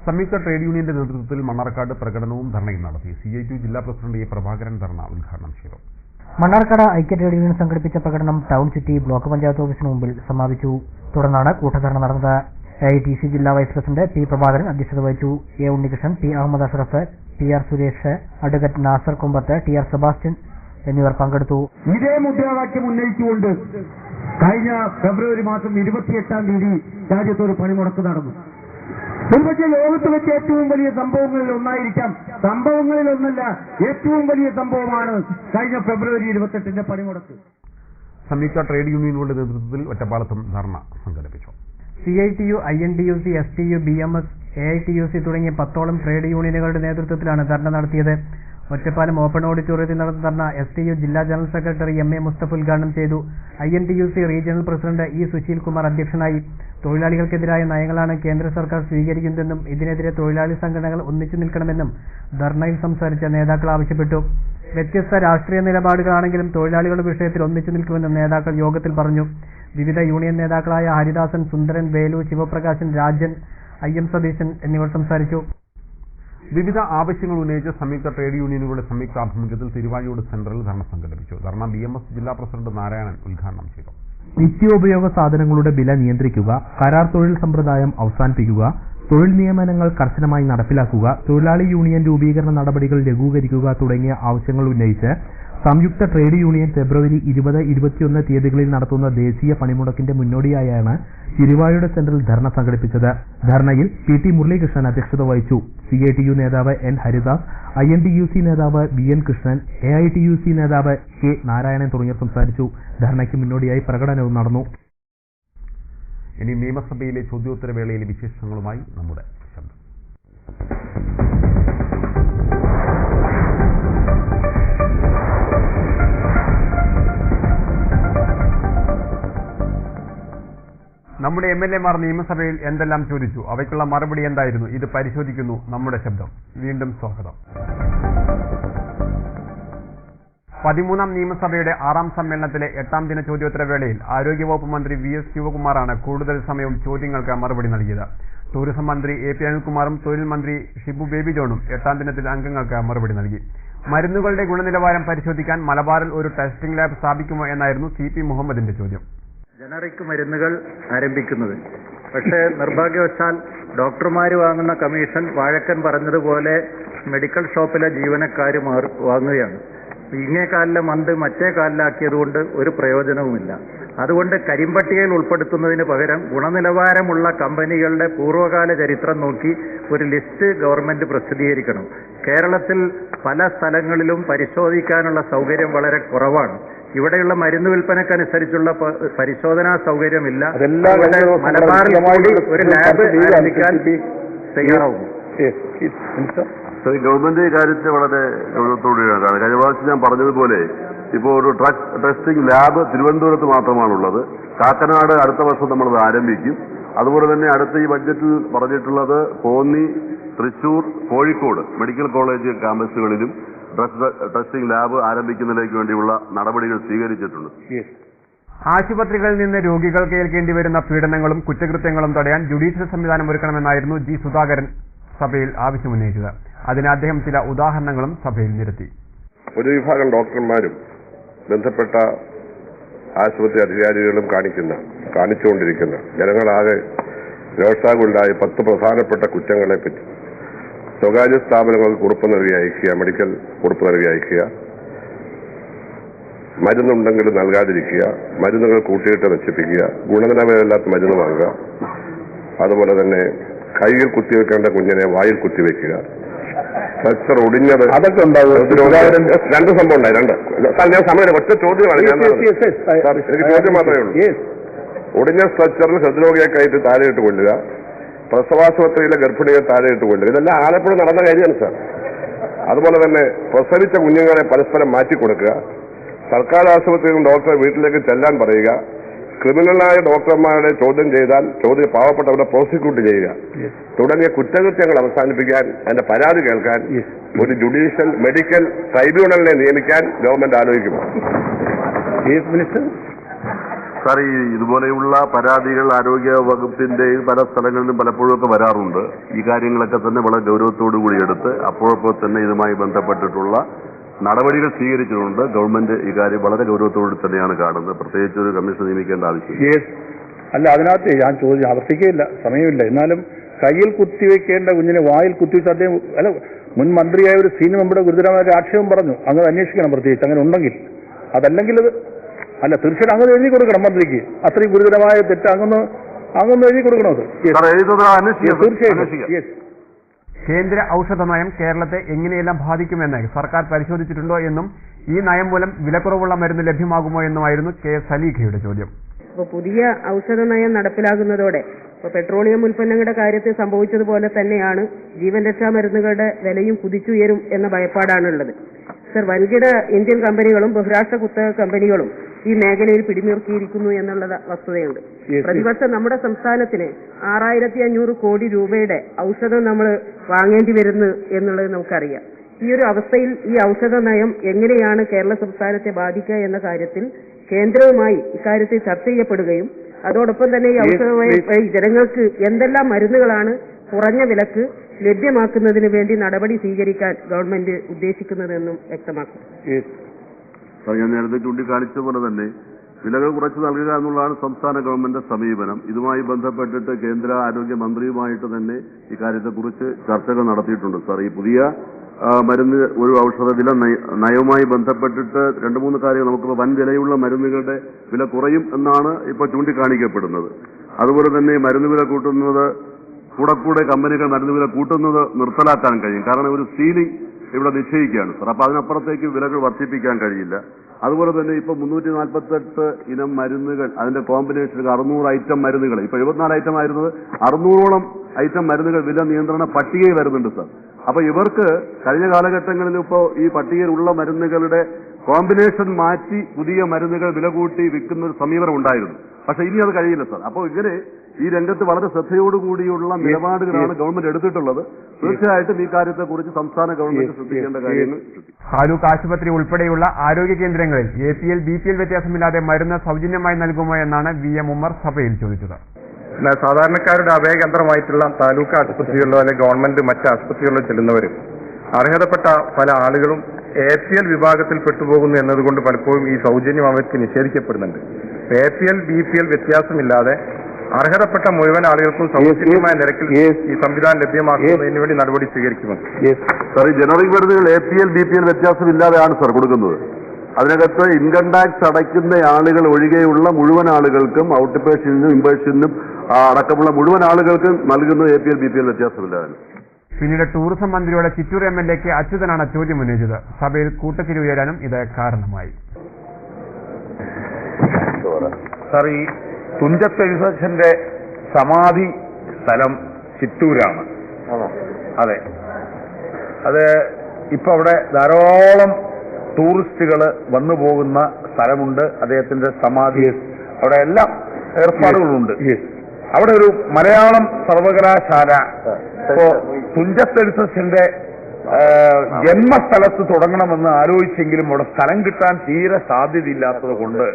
സംയുക്ത ട്രേഡ് യൂണിയന്റെ നേതൃത്വത്തിൽ മണ്ണാർക്കാട് പ്രകടനവും ധർണയും നടത്തി. CITU ജില്ലാ പ്രസിഡന്റ് A പ്രഭാകരൻ ധർണ ഉദ്ഘാടനം ചെയ്തു. മണ്ണാർക്കാട് ഐക്യ ട്രേഡ് യൂണിയൻ സംഘടിപ്പിച്ച പ്രകടനം ടൗൺ സിറ്റി ബ്ലോക്ക് പഞ്ചായത്ത് ഓഫീസിന് മുമ്പിൽ സമാപിച്ചു. തുടർന്നാണ് കൂട്ടധർണ നടന്നത്. AITC ജില്ലാ വൈസ് പ്രസിഡന്റ് P പ്രഭാകരൻ അധ്യക്ഷത വഹിച്ചു. A Unnikrishnan, P Ahammed Ashraf, PR Suresh, advocate Nasar Kumbath, TR Sebastian എന്നിവർ പങ്കെടുത്തു. ഇതേ മുദ്രാവാക്യം ഉന്നയിച്ചുകൊണ്ട് കഴിഞ്ഞ ഫെബ്രുവരി മാസം 28 രാജ്യത്ത് ഒരു പണിമുടക്ക് നടന്നു. ഒരുപക്ഷെ ലോകത്ത് വെച്ച് ഏറ്റവും വലിയ സംഭവങ്ങളിൽ ഒന്നായിരിക്കാം, സംഭവങ്ങളിൽ ഒന്നല്ല, ഏറ്റവും വലിയ സംഭവമാണ് കഴിഞ്ഞ ഫെബ്രുവരി 28 പണിമുടക്ക്. സംയുക്ത ട്രേഡ് യൂണിയനുകളുടെ നേതൃത്വത്തിൽ ഒറ്റപ്പാലത്തും ധർണ സംഘടിപ്പിച്ചു. CITU, INTUC, STU, BMS, AITUC തുടങ്ങിയ 10ഓളം ട്രേഡ് യൂണിയനുകളുടെ നേതൃത്വത്തിലാണ് ധർണ നടത്തിയത്. ഒറ്റപ്പാലം ഓപ്പൺ ഓഡിറ്റോറിയത്തിൽ നടന്ന ധർണ STU ജില്ലാ ജനറൽ സെക്രട്ടറി MA മുസ്തഫ ഉദ്ഘാടനം ചെയ്തു. INTUC regional president E Sushil Kumar അധ്യക്ഷനായി. തൊഴിലാളികൾക്കെതിരായ നയങ്ങളാണ് കേന്ദ്ര സർക്കാർ സ്വീകരിക്കുന്നതെന്നും ഇതിനെതിരെ തൊഴിലാളി സംഘടനകൾ ഒന്നിച്ചു നിൽക്കണമെന്നും ധർണയിൽ സംസാരിച്ച നേതാക്കൾ ആവശ്യപ്പെട്ടു. വ്യത്യസ്ത രാഷ്ട്രീയ നിലപാടുകളാണെങ്കിലും തൊഴിലാളികളുടെ വിഷയത്തിൽ ഒന്നിച്ചു നിൽക്കുമെന്നും നേതാക്കൾ യോഗത്തിൽ പറഞ്ഞു. വിവിധ യൂണിയൻ നേതാക്കളായ ഹരിദാസൻ, സുന്ദരൻ, വേലു, ശിവപ്രകാശൻ, രാജൻ, IM സതീശൻ എന്നിവർ സംസാരിച്ചു. വിവിധ ആവശ്യങ്ങൾ ഉന്നയിച്ച് സംയുക്ത ട്രേഡ് യൂണിയനുകളുടെ സംയുക്ത ആഭിമുഖ്യത്തിൽ തിരുവാഴിയോട് സെന്ററിൽ ധർണ സംഘടിപ്പിച്ചു. ധർണ BMS ജില്ലാ പ്രസിഡന്റ് നാരായണൻ ഉദ്ഘാടനം ചെയ്തു. നിത്യോപയോഗ സാധനങ്ങളുടെ വില നിയന്ത്രിക്കുക, കരാർ തൊഴിൽ സമ്പ്രദായം അവസാനിപ്പിക്കുക, തൊഴിൽ നിയമനങ്ങൾ കർശനമായി നടപ്പിലാക്കുക, തൊഴിലാളി യൂണിയൻ രൂപീകരണ നടപടികൾ ലഘൂകരിക്കുക തുടങ്ങിയ ആവശ്യങ്ങൾ ഉന്നയിച്ച് സംയുക്ത ട്രേഡ് യൂണിയൻ ഫെബ്രുവരി 20, 21 തീയതികളിൽ നടത്തുന്ന ദേശീയ പണിമുടക്കിന്റെ മുന്നോടിയായാണ് തിരുവാഴിയുടെ സെന്ററിൽ ധർണ സംഘടിപ്പിച്ചത്. ധർണയിൽ PT മുരളീകൃഷ്ണൻ അധ്യക്ഷത വഹിച്ചു. CITU നേതാവ് N ഹരിദാസ്, INTUC നേതാവ് BN കൃഷ്ണൻ, AITUC നേതാവ് K നാരായണൻ തുടങ്ങിയവർ സംസാരിച്ചു. ധർണയ്ക്ക് മുന്നോടിയായി പ്രകടനവും നടന്നു. ഇനി നിയമസഭയിലെ ചോദ്യോത്തരവേളയിലെ വിശേഷങ്ങളുമായി നമ്മുടെ ശബ്ദം. നമ്മുടെ MLA-മാർ നിയമസഭയിൽ എന്തെല്ലാം ചോദിച്ചു, അവയ്ക്കുള്ള മറുപടി എന്തായിരുന്നു? ഇത് പരിശോധിക്കുന്നു നമ്മുടെ ശബ്ദം. വീണ്ടും സ്വാഗതം. 13ാം നിയമസഭയുടെ 6ാം സമ്മേളനത്തിലെ 8ാം ദിന ചോദ്യോത്തരവേളയിൽ ആരോഗ്യവകുപ്പ് മന്ത്രി VS ശിവകുമാറാണ് കൂടുതൽ സമയവും ചോദ്യങ്ങൾക്ക് മറുപടി നൽകിയത്. ടൂറിസം മന്ത്രി AP അനിൽകുമാറും തൊഴിൽ മന്ത്രി ഷിബു ബേബി ജോണും 8ാം ദിനത്തിൽ അംഗങ്ങൾക്ക് മറുപടി നൽകി. മരുന്നുകളുടെ ഗുണനിലവാരം പരിശോധിക്കാൻ മലബാറിൽ ഒരു ടെസ്റ്റിംഗ് ലാബ് സ്ഥാപിക്കുമോ എന്നായിരുന്നു CP മുഹമ്മദിന്റെ ചോദ്യം. ജനറിക് മരുന്നുകൾ ആരംഭിക്കുന്നത്, പക്ഷേ നിർഭാഗ്യവശാൽ ഡോക്ടർമാർ വാങ്ങുന്ന കമ്മീഷൻ വാഴക്കൻ പറഞ്ഞതുപോലെ മെഡിക്കൽ ഷോപ്പിലെ ജീവനക്കാർ വാങ്ങുകയാണ്. ഇങ്ങേ കാലിലെ മന്ത് മറ്റേ കാലിലാക്കിയതുകൊണ്ട് ഒരു പ്രയോജനവുമില്ല. അതുകൊണ്ട് കരിമ്പട്ടികയിൽ ഉൾപ്പെടുത്തുന്നതിന് പകരം ഗുണനിലവാരമുള്ള കമ്പനികളുടെ പൂർവ്വകാല ചരിത്രം നോക്കി ഒരു ലിസ്റ്റ് ഗവൺമെന്റ് പ്രസിദ്ധീകരിക്കണം. കേരളത്തിൽ പല സ്ഥലങ്ങളിലും പരിശോധിക്കാനുള്ള സൗകര്യം വളരെ കുറവാണ്. ഇവിടെയുള്ള മരുന്ന് വിൽപ്പനക്കനുസരിച്ചുള്ള പരിശോധനാ സൗകര്യമില്ല. മലബാറിൽ കൂടി ഒരു ലാബ് ആരംഭിക്കാൻ തയ്യാറാവും. ഗവൺമെന്റ് കാര്യത്തിൽ വളരെ ഗൗരവത്തോടെയാണ്. കഴിഞ്ഞ പ്രാവശ്യം ഞാൻ പറഞ്ഞതുപോലെ ഇപ്പോൾ ഒരു ഡ്രഗ് ടെസ്റ്റിംഗ് ലാബ് തിരുവനന്തപുരത്ത് മാത്രമാണുള്ളത്. കാക്കനാട് അടുത്ത വർഷം നമ്മളത് ആരംഭിക്കും. അതുപോലെ തന്നെ അടുത്ത ഈ ബഡ്ജറ്റിൽ പറഞ്ഞിട്ടുള്ളത് കോന്നി, തൃശൂർ, കോഴിക്കോട് മെഡിക്കൽ കോളേജ് ക്യാമ്പസുകളിലും ഡ്രഗ് ടെസ്റ്റിംഗ് ലാബ് ആരംഭിക്കുന്നതിലേക്ക് വേണ്ടിയുള്ള നടപടികൾ സ്വീകരിച്ചിട്ടുണ്ട്. ആശുപത്രികളിൽ നിന്ന് രോഗികൾക്ക് ഏൽക്കേണ്ടി വരുന്ന പീഡനങ്ങളും കുറ്റകൃത്യങ്ങളും തടയാൻ ജുഡീഷ്യൽ സംവിധാനം ഒരുക്കണമെന്നായിരുന്നു G സുധാകരൻ സഭയിൽ ആവശ്യമുന്നയിച്ചത്. അതിന് അദ്ദേഹം ചില ഉദാഹരണങ്ങളും സഭയിൽ നിരത്തി. ഒരു വിഭാഗം ഡോക്ടർമാരും ബന്ധപ്പെട്ട ആശുപത്രി അധികാരികളും കാണിച്ചുകൊണ്ടിരിക്കുന്ന ജനങ്ങളാകെ രോഷാകുണ്ടായ 10 പ്രധാനപ്പെട്ട കുറ്റങ്ങളെപ്പറ്റി സ്വകാര്യ സ്ഥാപനങ്ങൾക്ക് കുറിപ്പ് നൽകി അയക്കുക, മെഡിക്കൽ കുറിപ്പ് നൽകി അയക്കുക, മരുന്നുണ്ടെങ്കിൽ നൽകാതിരിക്കുക, മരുന്നുകൾ കൂട്ടിയിട്ട് നശിപ്പിക്കുക, ഗുണനിലവാരമില്ലാത്ത മരുന്ന് വാങ്ങുക, അതുപോലെ തന്നെ കൈയിൽ കുത്തിവെക്കേണ്ട കുഞ്ഞിനെ വായിൽ കുത്തിവെക്കുക, സ്ട്രക്ചർ ഒടിഞ്ഞത്, അതൊക്കെ ഉണ്ടാവും. 2 സംഭവം ഉണ്ടായി. 2 ഞാൻ സമയം ഒറ്റ ചോദ്യമാണ്. എനിക്ക് ചോദ്യം മാത്രമേ ഉള്ളൂ. ഒടിഞ്ഞ സ്ട്രക്ചറിൽ ഹൃദ്രോഗിയെ കയറ്റി താഴെയിട്ട് കൊല്ലുക, പ്രസവാശുപത്രിയിലെ ഗർഭിണിയെ താഴെയിട്ട് കൊല്ലുക, ഇതെല്ലാം ആലപ്പുഴ നടന്ന കാര്യമാണ് സാർ. അതുപോലെ തന്നെ പ്രസവിച്ച കുഞ്ഞുങ്ങളെ പരസ്പരം മാറ്റിക്കൊടുക്കുക, സർക്കാർ ആശുപത്രിയിൽ ഡോക്ടറെ വീട്ടിലേക്ക് ചെല്ലാൻ പറയുക, ക്രിമിനലായ ഡോക്ടർമാരെ ചോദ്യം ചെയ്താൽ പാവപ്പെട്ടവരെ പ്രോസിക്യൂട്ട് ചെയ്യുക തുടങ്ങിയ കുറ്റകൃത്യങ്ങൾ അവസാനിപ്പിക്കാൻ, അതിന്റെ പരാതി കേൾക്കാൻ ഒരു ജുഡീഷ്യൽ മെഡിക്കൽ ട്രൈബ്യൂണലിനെ നിയമിക്കാൻ ഗവൺമെന്റ് ആലോചിക്കുമോ? ചീഫ് മിനിസ്റ്റർ സാർ, ഈ ഇതുപോലെയുള്ള പരാതികൾ ആരോഗ്യ വകുപ്പിന്റെ പല സ്ഥലങ്ങളിലും പലപ്പോഴും ഒക്കെ വരാറുണ്ട്. ഈ കാര്യങ്ങളൊക്കെ തന്നെ വളരെ ഗൗരവത്തോടു കൂടി എടുത്ത് അപ്പോഴപ്പോൾ തന്നെ ഇതുമായി ബന്ധപ്പെട്ടിട്ടുള്ള നടപടികൾ സ്വീകരിച്ചിട്ടുണ്ട്. ഗവൺമെന്റ് ഈ കാര്യം വളരെ ഗൗരവത്തോടെ തന്നെയാണ് കാണുന്നത്. പ്രത്യേകിച്ച് ഒരു കമ്മീഷൻ നിയമിക്കേണ്ട ആവശ്യമില്ല. അല്ല, അതിനകത്ത് ഞാൻ ചോദിച്ചു ആവർത്തിക്കുകയില്ല, സമയമില്ല. എന്നാലും കയ്യിൽ കുത്തിവെക്കേണ്ട കുഞ്ഞിനെ വായിൽ കുത്തിവെച്ച് അദ്ദേഹം മുൻ മന്ത്രിയായ ഒരു സീനിയർ മെമ്പറുടെ ഗുരുതരമായ ഒരു ആക്ഷേപം പറഞ്ഞു. അങ്ങനെ അന്വേഷിക്കണം, പ്രത്യേകിച്ച് അങ്ങനെ ഉണ്ടെങ്കിൽ. അതല്ലെങ്കിൽ തീർച്ചയായിട്ടും അങ്ങനെ എഴുതി കൊടുക്കണം മന്ത്രിക്ക്. അത്രയും ഗുരുതരമായ തെറ്റ് അങ്ങൊന്ന് അങ്ങൊന്ന് എഴുതി കൊടുക്കണോ തീർച്ചയായും. കേന്ദ്ര ഔഷധ നയം കേരളത്തെ എങ്ങനെയെല്ലാം ബാധിക്കുമെന്ന് സർക്കാർ പരിശോധിച്ചിട്ടുണ്ടോ എന്നും ഈ നയം മൂലം വിലക്കുറവുള്ള മരുന്ന് ലഭ്യമാകുമോ എന്നുമായിരുന്നു കെ സലീഖയുടെ ചോദ്യം. അപ്പോൾ പുതിയ ഔഷധ നയം നടപ്പിലാകുന്നതോടെ ഇപ്പോൾ പെട്രോളിയം ഉൽപ്പന്നങ്ങളുടെ കാര്യത്തിൽ സംഭവിച്ചതുപോലെ തന്നെയാണ് ജീവൻ രക്ഷാ മരുന്നുകളുടെ വിലയും കുതിച്ചുയരും എന്ന ഭയപ്പാടാണുള്ളത്. സർ, വൻകിട ഇന്ത്യൻ കമ്പനികളും ബഹുരാഷ്ട്ര കുത്തക കമ്പനികളും ഈ മേഖലയിൽ പിടിമുറുക്കിയിരിക്കുന്നു എന്നുള്ള വസ്തുതയുണ്ട്. പ്രതിവർഷം നമ്മുടെ സംസ്ഥാനത്തിന് 6500 കോടി രൂപയുടെ ഔഷധം നമ്മൾ വാങ്ങേണ്ടി വരുന്നു എന്നുള്ളത് നമുക്കറിയാം. ഈ ഒരു അവസ്ഥയിൽ ഈ ഔഷധ നയം എങ്ങനെയാണ് കേരള സംസ്ഥാനത്തെ ബാധിക്കുക എന്ന കാര്യത്തിൽ കേന്ദ്രവുമായി ഇക്കാര്യത്തിൽ ചർച്ച ചെയ്യപ്പെടുകയും അതോടൊപ്പം തന്നെ ഈ ഔഷധമായി ജനങ്ങൾക്ക് എന്തെല്ലാം മരുന്നുകളാണ് കുറഞ്ഞ വിലക്ക് ലഭ്യമാക്കുന്നതിന് വേണ്ടി നടപടി സ്വീകരിക്കാൻ ഗവൺമെന്റ് ഉദ്ദേശിക്കുന്നതെന്നും വ്യക്തമാക്കും. ഞാൻ നേരത്തെ ചൂണ്ടിക്കാണിച്ച പോലെ തന്നെ വിലകൾ കുറച്ച് നൽകുക എന്നുള്ളതാണ് സംസ്ഥാന ഗവൺമെന്റ് സമീപനം. ഇതുമായി ബന്ധപ്പെട്ടിട്ട് കേന്ദ്ര ആരോഗ്യമന്ത്രിയുമായിട്ട് തന്നെ ഇക്കാര്യത്തെക്കുറിച്ച് ചർച്ചകൾ നടത്തിയിട്ടുണ്ട്. സാർ, ഈ പുതിയ മരുന്ന് ഒരു ഔഷധ വില നയവുമായി ബന്ധപ്പെട്ടിട്ട് 2-3 കാര്യങ്ങൾ നമുക്കിപ്പോൾ വൻ വിലയുള്ള മരുന്നുകളുടെ വില കുറയും എന്നാണ് ഇപ്പോൾ ചൂണ്ടിക്കാണിക്കപ്പെടുന്നത്. അതുപോലെ തന്നെ മരുന്ന് വില കൂട്ടുന്നത് കൂടെ കമ്പനികൾ മരുന്ന് വില കൂട്ടുന്നത് നിർത്തലാക്കാൻ കഴിയും. കാരണം ഒരു സീലിംഗ് ഇവിടെ നിശ്ചയിക്കുകയാണ് സാർ. അപ്പൊ അതിനപ്പുറത്തേക്ക് വിലകൾ വർദ്ധിപ്പിക്കാൻ കഴിയില്ല. അതുപോലെ തന്നെ ഇപ്പൊ 348 ഇനം മരുന്നുകൾ, അതിന്റെ കോമ്പിനേഷൻ 600 ഐറ്റം മരുന്നുകൾ, ഇപ്പൊ 74 ഐറ്റം ആയിരുന്നത് 600ഓളം ഐറ്റം മരുന്നുകൾ വില നിയന്ത്രണ പട്ടികയിൽ വരുന്നുണ്ട് സാർ. അപ്പൊ ഇവർക്ക് കഴിഞ്ഞ കാലഘട്ടങ്ങളിൽ ഇപ്പോൾ ഈ പട്ടികയിലുള്ള മരുന്നുകളുടെ കോമ്പിനേഷൻ മാറ്റി പുതിയ മരുന്നുകൾ വില കൂട്ടി വിൽക്കുന്ന ഒരു സമീപനം ഉണ്ടായിരുന്നു. പക്ഷെ ഇനി അത് കഴിയില്ല സാർ. അപ്പോൾ ഇങ്ങനെ ഈ രംഗത്ത് വളരെ ശ്രദ്ധയോടുകൂടിയുള്ള നിലപാടുകളാണ് ഗവൺമെന്റ് എടുത്തിട്ടുള്ളത്. തീർച്ചയായിട്ടും ഈ കാര്യത്തെക്കുറിച്ച് സംസ്ഥാന ഗവൺമെന്റ് ശ്രദ്ധിക്കേണ്ട കാര്യങ്ങൾ. താലൂക്ക് ആശുപത്രി ഉൾപ്പെടെയുള്ള ആരോഗ്യ കേന്ദ്രങ്ങളിൽ APL BPL വ്യത്യാസമില്ലാതെ മരുന്ന് സൗജന്യമായി നൽകുമോ എന്നാണ് VM ഉമ്മർ സഭയിൽ ചോദിച്ചത്. സാധാരണക്കാരുടെ അഭയകേന്ദ്രമായിട്ടുള്ള താലൂക്ക് ആശുപത്രികളിലോ അല്ലെങ്കിൽ ഗവൺമെന്റ് മറ്റ് ആശുപത്രികളിലോ ചെല്ലുന്നവരും അർഹതപ്പെട്ട പല ആളുകളും APL വിഭാഗത്തിൽ പെട്ടുപോകുന്നു എന്നതുകൊണ്ട് പലപ്പോഴും ഈ സൗജന്യം അവർക്ക് നിഷേധിക്കപ്പെടുന്നുണ്ട്. APL BPL വ്യത്യാസമില്ലാതെ അർഹതപ്പെട്ട മുഴുവൻ ആളുകൾക്കും സൗജന്യമായ നിരക്കിൽ ഈ സംവിധാനം ലഭ്യമാക്കുന്നതിന് വേണ്ടി നടപടി സ്വീകരിക്കുമെന്ന്. സാർ, ഈ ജനറിക് മരുന്നുകൾ APL BPL വ്യത്യാസമില്ലാതെയാണ് സാർ കൊടുക്കുന്നത്. അതിനകത്ത് ഇൻകം ടാക്സ് അടയ്ക്കുന്ന ആളുകൾ ഒഴികെയുള്ള മുഴുവൻ ആളുകൾക്കും ഔട്ട് പേഷ്യന്റിനും ഇൻപേഷ്യന്റിനും അടക്കമുള്ള മുഴുവൻ ആളുകൾക്കും നൽകുന്നത് APL BPL വ്യത്യാസമില്ലാതെ. പിന്നീട് ടൂറിസം മന്ത്രിയുടെ ചിറ്റൂർ MLA അച്യുതനാണ് ചോദ്യം ഉന്നയിച്ചത്. സഭയിൽ കൂട്ടത്തിലുയരാനും ഇത് കാരണമായി. സാർ, ഈ തുഞ്ചത്ത് എഴുത്തച്ഛന്റെ സമാധി സ്ഥലം ചിറ്റൂരാണ്. അതെ, അത് ഇപ്പൊ അവിടെ ധാരാളം ടൂറിസ്റ്റുകൾ വന്നു പോകുന്ന സ്ഥലമുണ്ട്. അദ്ദേഹത്തിന്റെ സമാധി അവിടെ എല്ലാം ഏർപ്പാടുകളുണ്ട്. അവിടെ ഒരു മലയാളം സർവകലാശാല ഇപ്പോ തുഞ്ചത്തെഴുത്തച്ഛന്റെ ജന്മസ്ഥലത്ത് തുടങ്ങണമെന്ന് ആലോചിച്ചെങ്കിലും അവിടെ സ്ഥലം കിട്ടാൻ തീരെ സാധ്യതയില്ലാത്തത് കൊണ്ട്